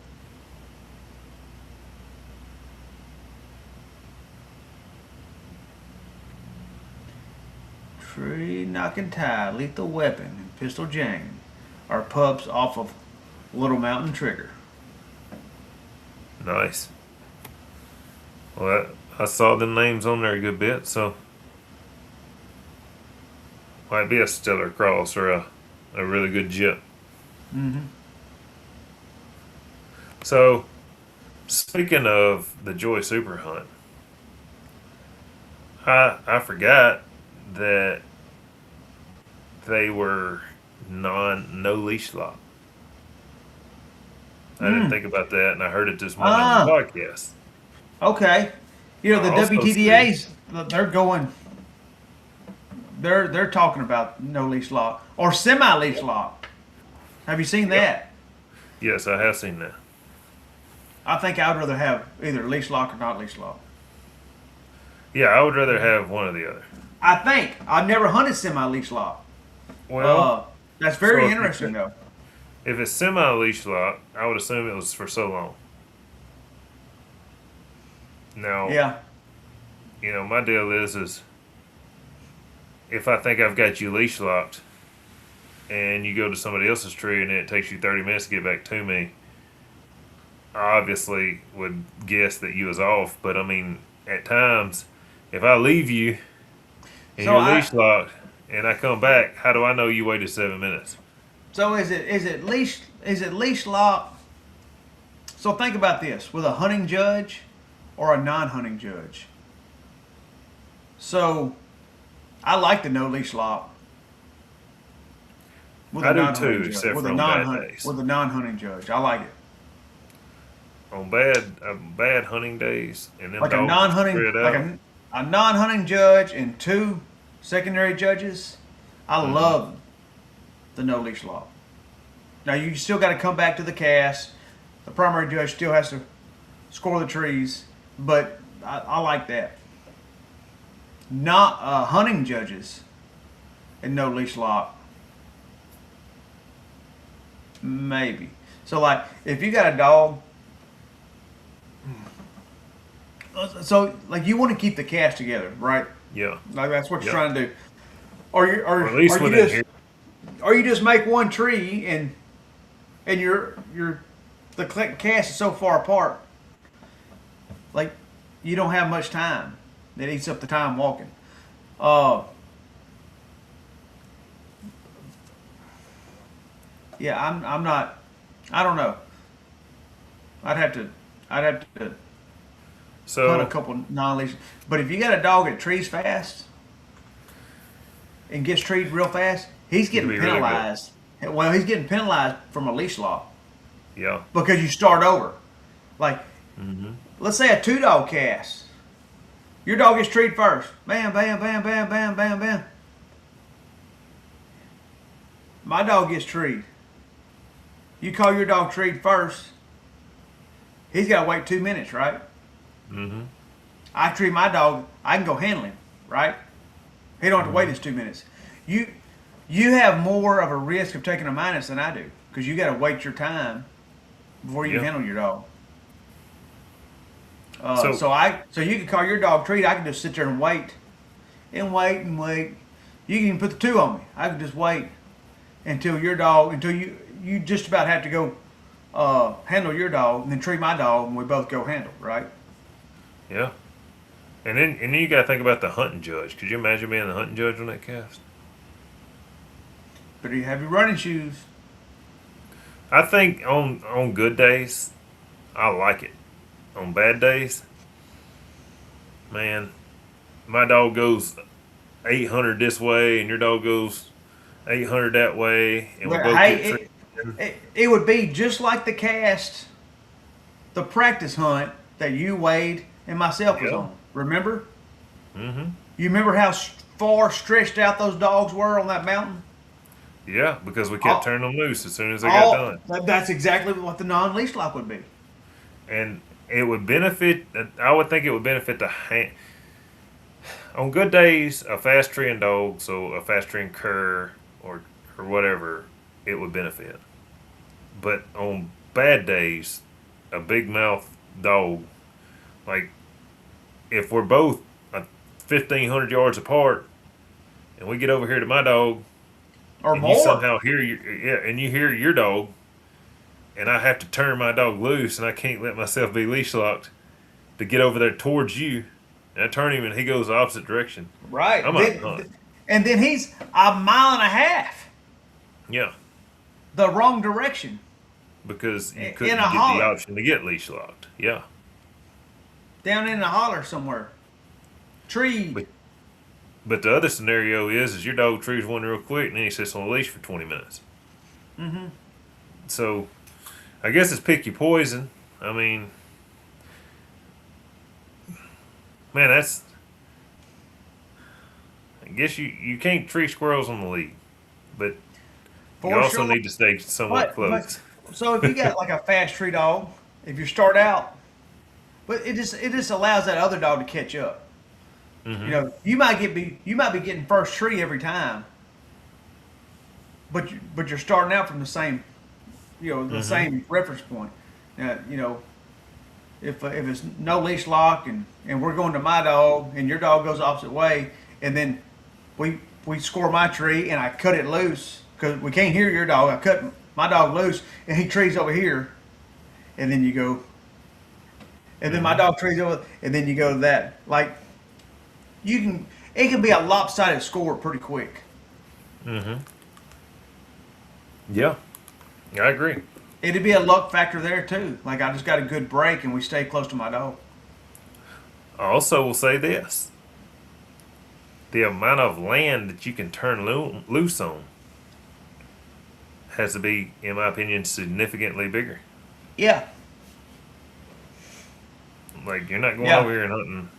S2: Tree knocking tie, lethal weapon, and pistol Jane are pups off of Little Mountain Trigger.
S1: Nice. Well, I saw the names on there a good bit, so might be a stellar cross or a really good jip.
S2: Mm-hmm.
S1: So, speaking of the Joy Super Hunt, I forgot that they were no leash lock. I didn't think about that, and I heard it this morning on the
S2: Ah,
S1: podcast.
S2: okay. You know
S1: I
S2: the
S1: also see,
S2: WTDA's, they're going, they're talking about no leash lock or semi leash lock. Have you seen
S1: yeah,
S2: that?
S1: yes, I have seen that.
S2: I think I'd rather have either leash lock or not leash lock.
S1: Yeah, I would rather have one or the other.
S2: I think I've never hunted semi leash lock.
S1: Well,
S2: Uh, that's
S1: so
S2: very interesting though.
S1: if it's semi leash lock, I would assume it was for so long. Now,
S2: Yeah.
S1: my deal is if I think I've got you leash locked and you go to somebody else's tree and it takes you 30 minutes to get back to me, I obviously would guess that you was off. But I mean, at times, if I leave you and
S2: So
S1: you're
S2: I
S1: leash locked and I come back, how do I know you waited 7 minutes?
S2: so is it leash lock? So think about this with a hunting judge or a non-hunting judge. So I like the no leash lock with
S1: I
S2: a
S1: do too,
S2: non-hunting judge.
S1: except
S2: With
S1: for
S2: a
S1: on bad days.
S2: non-hunting judge, I like it.
S1: On bad hunting days, and them
S2: Like a
S1: dogs are
S2: non-hunting,
S1: spread
S2: like
S1: out.
S2: a non-hunting judge and two secondary judges. I
S1: Hmm.
S2: love the no leash lock. Now you still got to come back to the cast. The primary judge still has to score the trees, but I like that. Not hunting judges and no leash lock, maybe. So like if you got a dog, so like you want to keep the cast together, right?
S1: Yeah,
S2: Like that's what you're
S1: yeah,
S2: trying to do. Or you
S1: or at least
S2: or you
S1: within
S2: just
S1: here.
S2: or you just make one tree and the cast is so far apart, like you don't have much time. That eats up the time walking. Uh, yeah, I'm not. I don't know. I'd have to hunt a
S1: So
S2: couple non-leash. But if you got a dog that trees fast and gets treed real fast, he's
S1: it'd
S2: getting
S1: be really good.
S2: penalized. Well, he's getting penalized from a leash lock
S1: Yeah.
S2: because you start over. Like,
S1: Hmm.
S2: let's say a two dog cast. Your dog gets treed first. Bam, bam, bam, bam, bam, bam, bam. My dog gets treed. You call your dog treed first. He's got to wait 2 minutes, right?
S1: Hmm.
S2: I treat my dog. I can go handle him, right? He don't have to wait
S1: Hmm.
S2: his 2 minutes. You have more of a risk of taking a minus than I do because you got to wait your time before you
S1: Yeah.
S2: handle your dog.
S1: So
S2: So you can call your dog treat. I can just sit there and wait, and wait and wait. You can even put the two on me. I can just wait, until you just about have to go handle your dog, and then treat my dog, and we both go handle, right?
S1: Yeah. And then you got to think about the hunting judge. Could you imagine being the hunting judge on that cast?
S2: But you have your running shoes.
S1: I think on good days, I like it. On bad days, man, my dog goes 800 this way, and your dog goes 800 that way, and we
S2: But
S1: both
S2: hey,
S1: get
S2: it would be just like the cast, the practice hunt that you, Wade, and myself was
S1: Yeah.
S2: on. Remember?
S1: Mm-hmm.
S2: You remember how far stretched out those dogs were on that mountain?
S1: Yeah, because we kept
S2: All,
S1: turning them loose as soon as they got done.
S2: that's exactly what the non-leash lock would be.
S1: And it would benefit. I would think it would benefit the hand. On good days, a fast treeing dog, so a fast treeing cur or whatever, it would benefit. But on bad days, a big mouth dog, like if we're both 1,500 yards apart, and we get over here to my dog,
S2: Or
S1: and
S2: more.
S1: you somehow hear and you hear your dog, and I have to turn my dog loose, and I can't let myself be leash locked to get over there towards you, and I turn him, and he goes the opposite direction.
S2: Right.
S1: I'm out hunting.
S2: And then he's a mile and a half
S1: Yeah,
S2: the wrong direction.
S1: because you
S2: In
S1: couldn't
S2: a
S1: get the
S2: holler.
S1: option to get leash locked. Yeah,
S2: Down in the holler somewhere. Tree.
S1: but the other scenario is your dog trees one real quick, and then he sits on a leash for 20 minutes.
S2: Mm-hmm.
S1: So, I guess it's pick your poison. I mean, man, that's. I guess you can't tree squirrels on the lead, but you
S2: For
S1: also
S2: sure.
S1: need to stay somewhat close.
S2: So if you got like a fast tree dog, if you start out, but it just allows that other dog to catch up.
S1: Mm-hmm.
S2: You know, you might be getting first tree every time, but you're starting out from the same, the
S1: Mm-hmm.
S2: same reference point. You know, if it's no leash lock and we're going to my dog and your dog goes the opposite way, and then we score my tree and I cut it loose because we can't hear your dog. I cut my dog loose and he trees over here, and then you go, and then my dog trees over, and then you go to that. Like it can be a lopsided score pretty quick.
S1: Mm-hmm. Yeah, I agree.
S2: It'd be a luck factor there too. Like I just got a good break and we stay close to my dog.
S1: I also will say this: the amount of land that you can turn loose on has to be, in my opinion, significantly bigger.
S2: Yeah.
S1: Like you're not going
S2: Yeah.
S1: over here and hunting.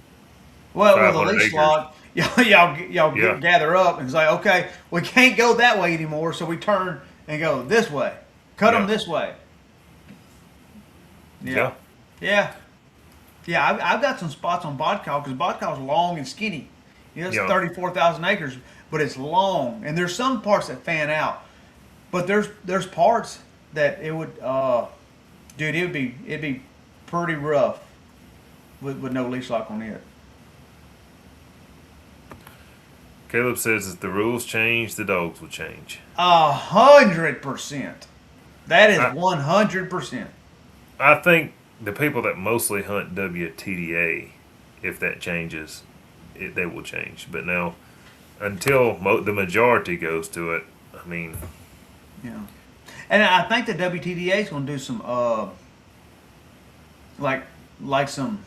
S2: Well, with a
S1: 500
S2: leash
S1: acres.
S2: lock, y'all
S1: Yeah.
S2: gather up and say, okay, we can't go that way anymore, so we turn and go this way. Cut them
S1: Yeah.
S2: this way.
S1: Yeah.
S2: Yeah. Yeah, I've got some spots on Bodcall because Bodcall's long and skinny. It's
S1: Yeah.
S2: 34,000 acres, but it's long. And there's some parts that fan out. But there's parts that it would, dude, it'd be pretty rough with no leash lock on it.
S1: Caleb says if the rules change, the dogs will change.
S2: 100%. That is
S1: I-
S2: 100%.
S1: I think the people that mostly hunt WTDA, if that changes, they will change. But now, until the majority goes to it, I mean,
S2: Yeah. And I think the WTDA is going to do some like some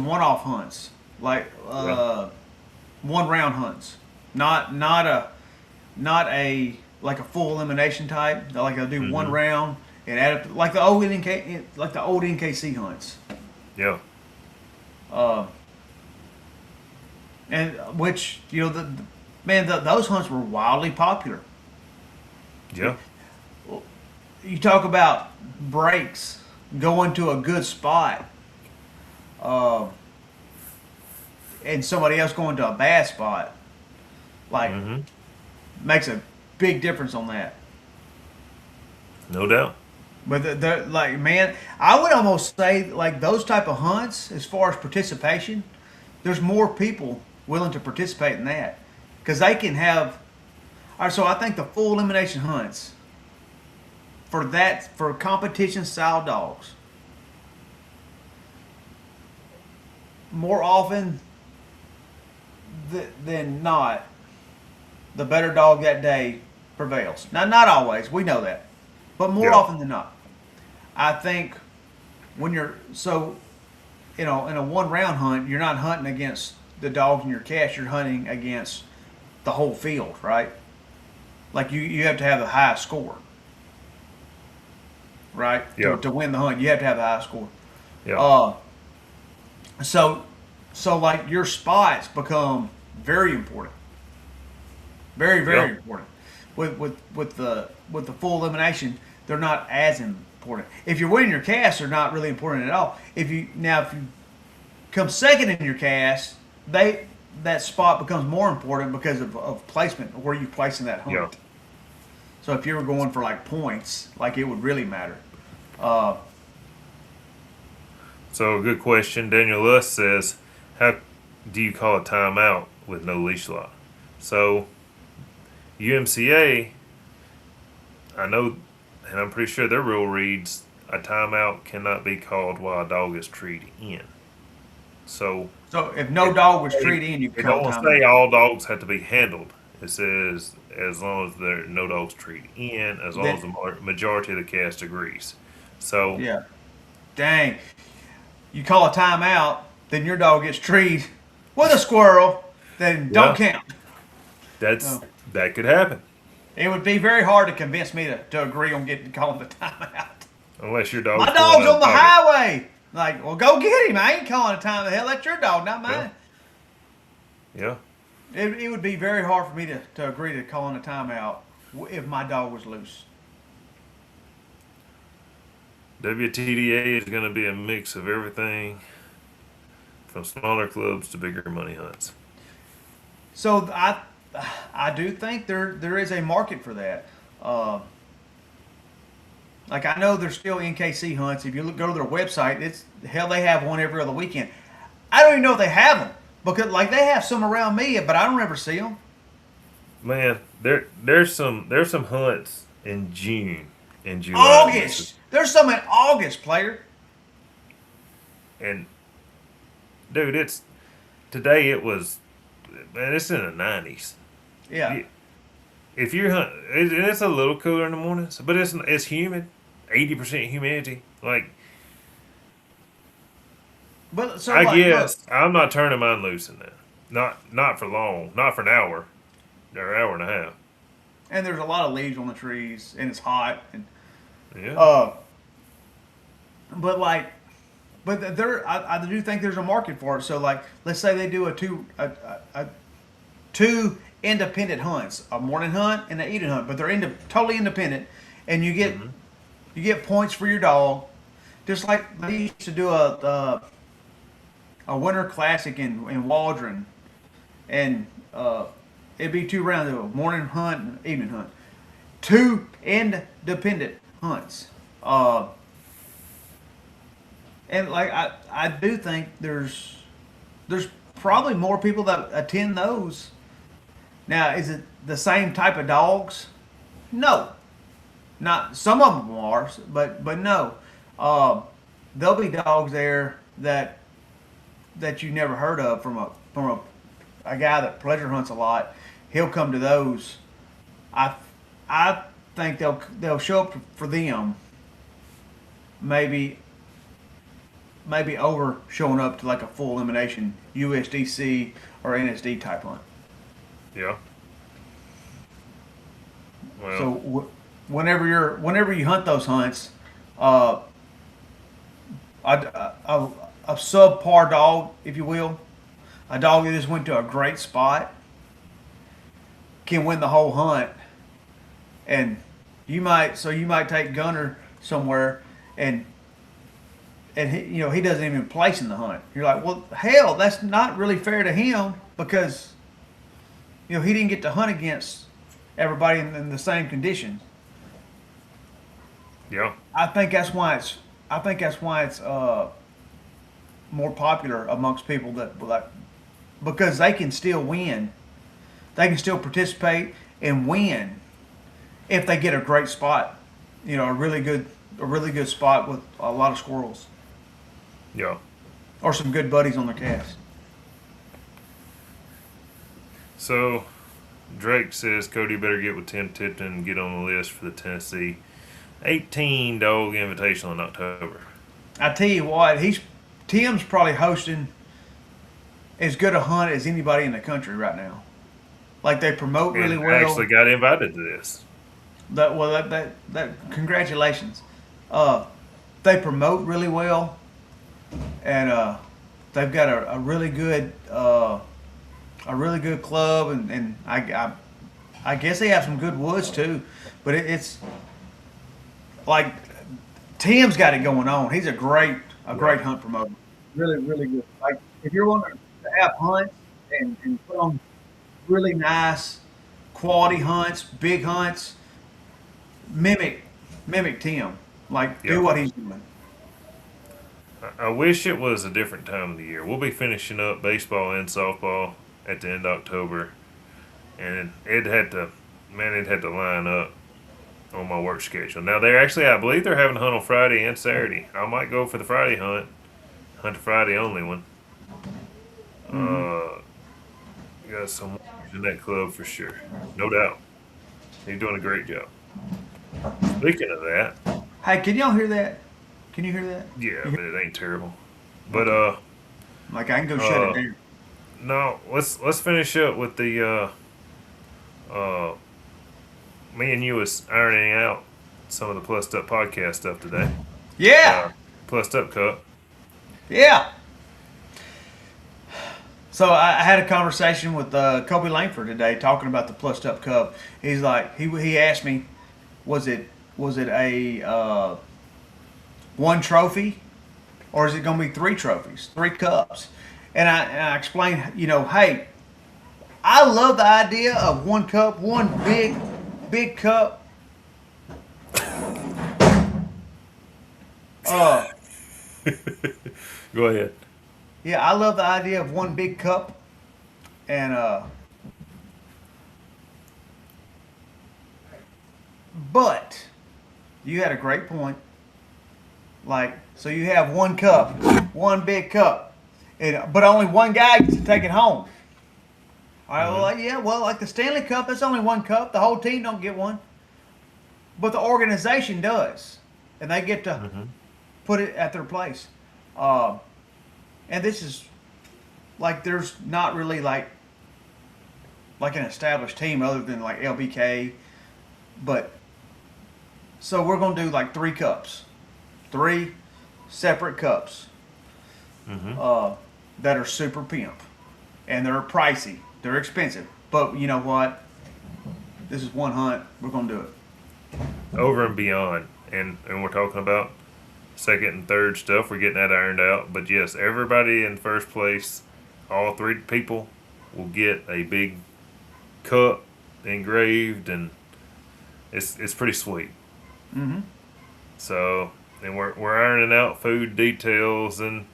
S2: one-off hunts, like one-round hunts, not a like a full elimination type. Like they'll do one round and add up like the old NKC hunts.
S1: yeah,
S2: And which those hunts were wildly popular.
S1: yeah,
S2: You talk about breaks, going to a good spot, and somebody else going to a bad spot, like makes a big difference on that.
S1: no doubt.
S2: But like, man, I would almost say like those type of hunts, as far as participation, there's more people willing to participate in that because they can have All right, so I think the full elimination hunts for competition style dogs, more often than not, the better dog that day prevails. Now, not always, we know that, but more
S1: Yeah.
S2: often than not, I think when you're so, in a one round hunt, you're not hunting against the dogs in your cast. You're hunting against the whole field, right? Like you have to have the highest score, right?
S1: Yeah.
S2: To win the hunt, you have to have the highest score.
S1: Yeah.
S2: Uh, so like your spots become very important, very
S1: Yeah.
S2: important. With the full elimination, they're not as important. If you're winning your cast, they're not really important at all. If you come second in your cast, that spot becomes more important because of placement, where you place in that hunt.
S1: Yeah.
S2: So if you were going for like points, like it would really matter. Uh,
S1: So, a good question. Daniel Luss says, how do you call a timeout with no leash lock? So, UMCA, I know, and I'm pretty sure their rule reads, a timeout cannot be called while a dog is treed in. So,
S2: so if no dog was treated in, you
S1: it
S2: call
S1: don't
S2: time.
S1: say all dogs have to be handled. It says as long as there are no dogs treated in, as long as the majority of the cast agrees. So,
S2: Yeah. Dang. You call a timeout, then your dog gets treed with a squirrel, then don't count.
S1: that's
S2: No.
S1: that could happen.
S2: It would be very hard to convince me to agree on calling the timeout.
S1: Unless your dog's
S2: My
S1: pulling
S2: dog's
S1: out
S2: on the
S1: pocket.
S2: highway. Like, well, go get him. I ain't calling a time. The hell, that's your dog, not mine.
S1: Yeah.
S2: It would be very hard for me to agree to calling a timeout if my dog was loose.
S1: WTDA is going to be a mix of everything from smaller clubs to bigger money hunts.
S2: So I do think there is a market for that. Like I know there's still NKC hunts. If you go to their website, it's hell they have one every other weekend. I don't even know if they have them because like they have some around me, but I don't ever see them.
S1: Man, there's some hunts in June and July.
S2: August. There's some in August, player.
S1: And dude, today it was, man, it's in the 90s.
S2: Yeah.
S1: If you're hunting, and it's a little cooler in the mornings, but it's humid, 80% humidity. Like,
S2: But so
S1: I
S2: like,
S1: guess
S2: look,
S1: I'm not turning mine loose in that. Not for long, not for an hour or hour and a half.
S2: and there's a lot of leaves on the trees, and it's hot, and
S1: Yeah.
S2: but like, but I do think there's a market for it. So like, let's say they do a two independent hunts, a morning hunt and an evening hunt, but they're totally independent, and you get points for your dog, just like they used to do a winter classic in Waldron, and it'd be 2 rounds of a morning hunt and evening hunt, 2 independent hunts. And like I do think there's probably more people that attend those. Now, is it the same type of dogs? No, not some of them are, but no. There'll be dogs there that you never heard of from a guy that pleasure hunts a lot. He'll come to those. I think they'll show up for them. Maybe over showing up to like a full elimination USDC or NSD type hunt.
S1: Yeah. Well,
S2: So whenever you hunt those hunts, a subpar dog, if you will, a dog that just went to a great spot, can win the whole hunt. And you might take Gunner somewhere and he doesn't even place in the hunt. You're like, well, hell, that's not really fair to him because he didn't get to hunt against everybody in the same conditions.
S1: yeah.
S2: I think that's why it's more popular amongst people that like because they can still win, they can still participate, and win if they get a great spot. A really good spot with a lot of squirrels
S1: Yeah.
S2: or some good buddies on their cast.
S1: So Drake says Cody better get with Tim Tipton and get on the list for the Tennessee 18 Dog Invitational in October.
S2: I tell you what, Tim's probably hosting as good a hunt as anybody in the country right now. Like they promote really
S1: And
S2: well.
S1: actually got invited to this.
S2: That congratulations. They promote really well, and they've got a really good club, and I guess they have some good woods too, but it's like Tim's got it going on. He's a great hunt promoter. Really good. Like if you're wanting to have hunts and put on really nice quality hunts, big hunts, mimic Tim. Like do what he's doing.
S1: I wish it was a different time of the year. We'll be finishing up baseball and softball at the end of October, and it had to line up on my work schedule. Now I believe they're having a hunt on Friday and Saturday. I might go for the Friday hunt the Friday only one. Got someone in that club for sure, no doubt. He's doing a great job. Speaking of that,
S2: Hey, can y'all hear that? Can you hear that?
S1: yeah, but it ain't terrible. But
S2: Like I can go shut it down.
S1: no, let's finish up with the me and you was ironing out some of the Plussed Up podcast stuff today.
S2: Yeah,
S1: Plussed Up Cup.
S2: yeah. So I had a conversation with Kobe Langford today, talking about the Plussed Up Cup. He's like, he asked me, was it a one trophy, or is it going to be 3 trophies, 3 cups? And I explained, hey, I love the idea of one cup, one big cup.
S1: Go ahead.
S2: Yeah, I love the idea of one big cup, and but you had a great point. Like, so you have one cup, one big cup, but only one guy gets to take it home. All right, well, like the Stanley Cup, that's only one cup. The whole team don't get one, but the organization does, and they get to put it at their place. And this is like there's not really like an established team other than like LBK, but so we're gonna do like 3 cups, 3 separate cups that are super pimp, and they're pricey, they're expensive, but you know what? This is one hunt. We're gonna do it.
S1: Over and beyond, and we're talking about second and third stuff. We're getting that ironed out. But yes, everybody in first place, all 3 people, will get a big cup engraved, and it's pretty sweet. So, and we're ironing out food details and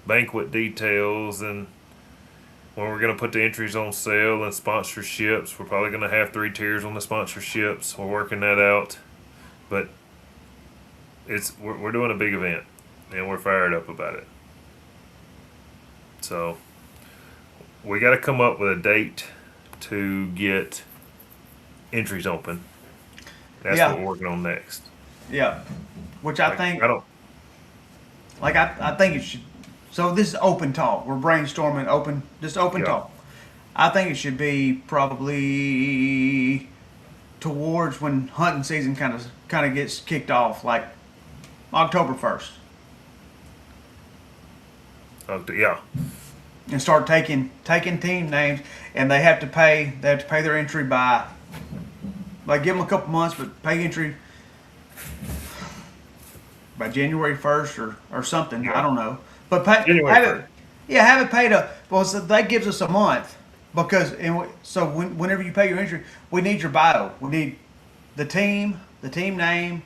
S1: banquet details, and when we're going to put the entries on sale and sponsorships. We're probably going to have 3 tiers on the sponsorships. We're working that out, but we're doing a big event, and we're fired up about it. So we got to come up with a date to get entries open. That's what we're working on next.
S2: Yeah, which I think
S1: I
S2: think it should. So this is open talk. We're brainstorming open talk. I think it should be probably towards when hunting season kind of gets kicked off, like October 1st.
S1: Yeah.
S2: And start taking team names, and they have to pay their entry by, like, give them a couple months, but pay entry by January 1st or something.
S1: Yeah.
S2: I don't know. But have it paid up. Well, so that gives us a month, because whenever you pay your entry, we need your bio. We need the team name,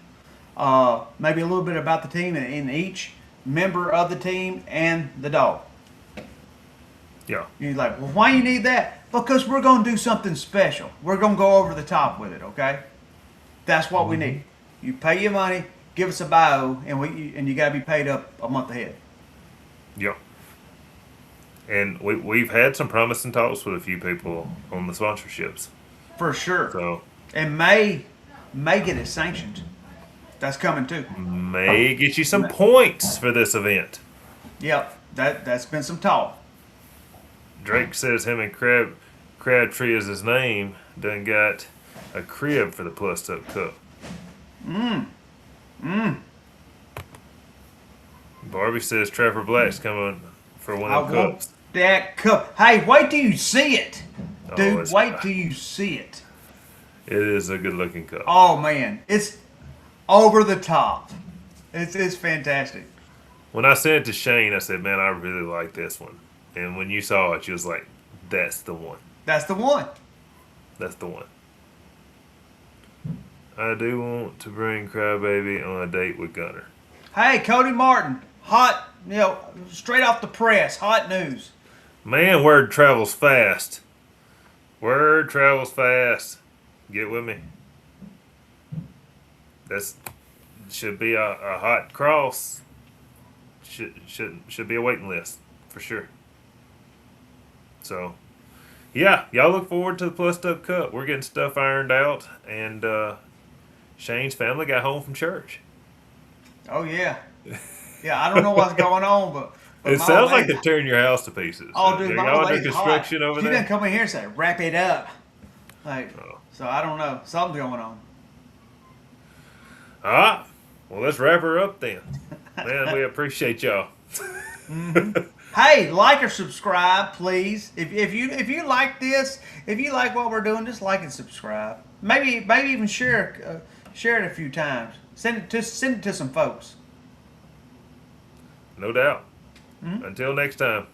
S2: maybe a little bit about the team and each member of the team and the dog.
S1: Yeah.
S2: You're like, well, why you need that? Because we're going to do something special. We're going to go over the top with it, okay? That's what we need. You pay your money, give us a bio, and you got to be paid up a month ahead.
S1: Yeah. And we've had some promising talks with a few people on the sponsorships.
S2: For sure.
S1: So
S2: And may get it sanctioned. That's coming too.
S1: may get you some points for this event.
S2: Yep, that's been some talk.
S1: Drake says him and Crabtree is his name. Done got a crib for the Plus Up Cup. Barbie says Trevor Black's coming for one of the
S2: want
S1: cups.
S2: that cup. Hey, wait till you see it, dude.
S1: it's
S2: Wait
S1: fine.
S2: till you see it.
S1: It is a good looking cup.
S2: Oh man, it's over the top. It's fantastic.
S1: When I sent it to Shane, I said, "Man, I really like this one." And when you saw it, you was like, "That's the one.
S2: That's the one.
S1: That's the one." I do want to bring Crybaby on a date with Gunner.
S2: Hey, Cody Martin, hot, straight off the press, hot news.
S1: Man, word travels fast. Word travels fast. Get with me. That's should be a hot cross. Should be a waiting list for sure. So, yeah, y'all look forward to the Plus Up Cup. We're getting stuff ironed out, and Shane's family got home from church.
S2: Oh yeah, yeah. I don't know what's going on, but
S1: It
S2: my
S1: sounds
S2: old
S1: like
S2: lady-
S1: they're tearing your house to pieces.
S2: Oh, dude, my
S1: y'all
S2: old
S1: under
S2: lady's
S1: construction
S2: hot.
S1: over
S2: She
S1: there?
S2: didn't come in here and say, wrap it up. Like,
S1: Oh.
S2: so I don't know. Something's going on.
S1: All right. Well, let's wrap her up then. Man, we appreciate y'all.
S2: Hey, like or subscribe, please. If you like this, if you like what we're doing, just like and subscribe. Maybe even share it a few times. Send it to some folks.
S1: No doubt. Until next time.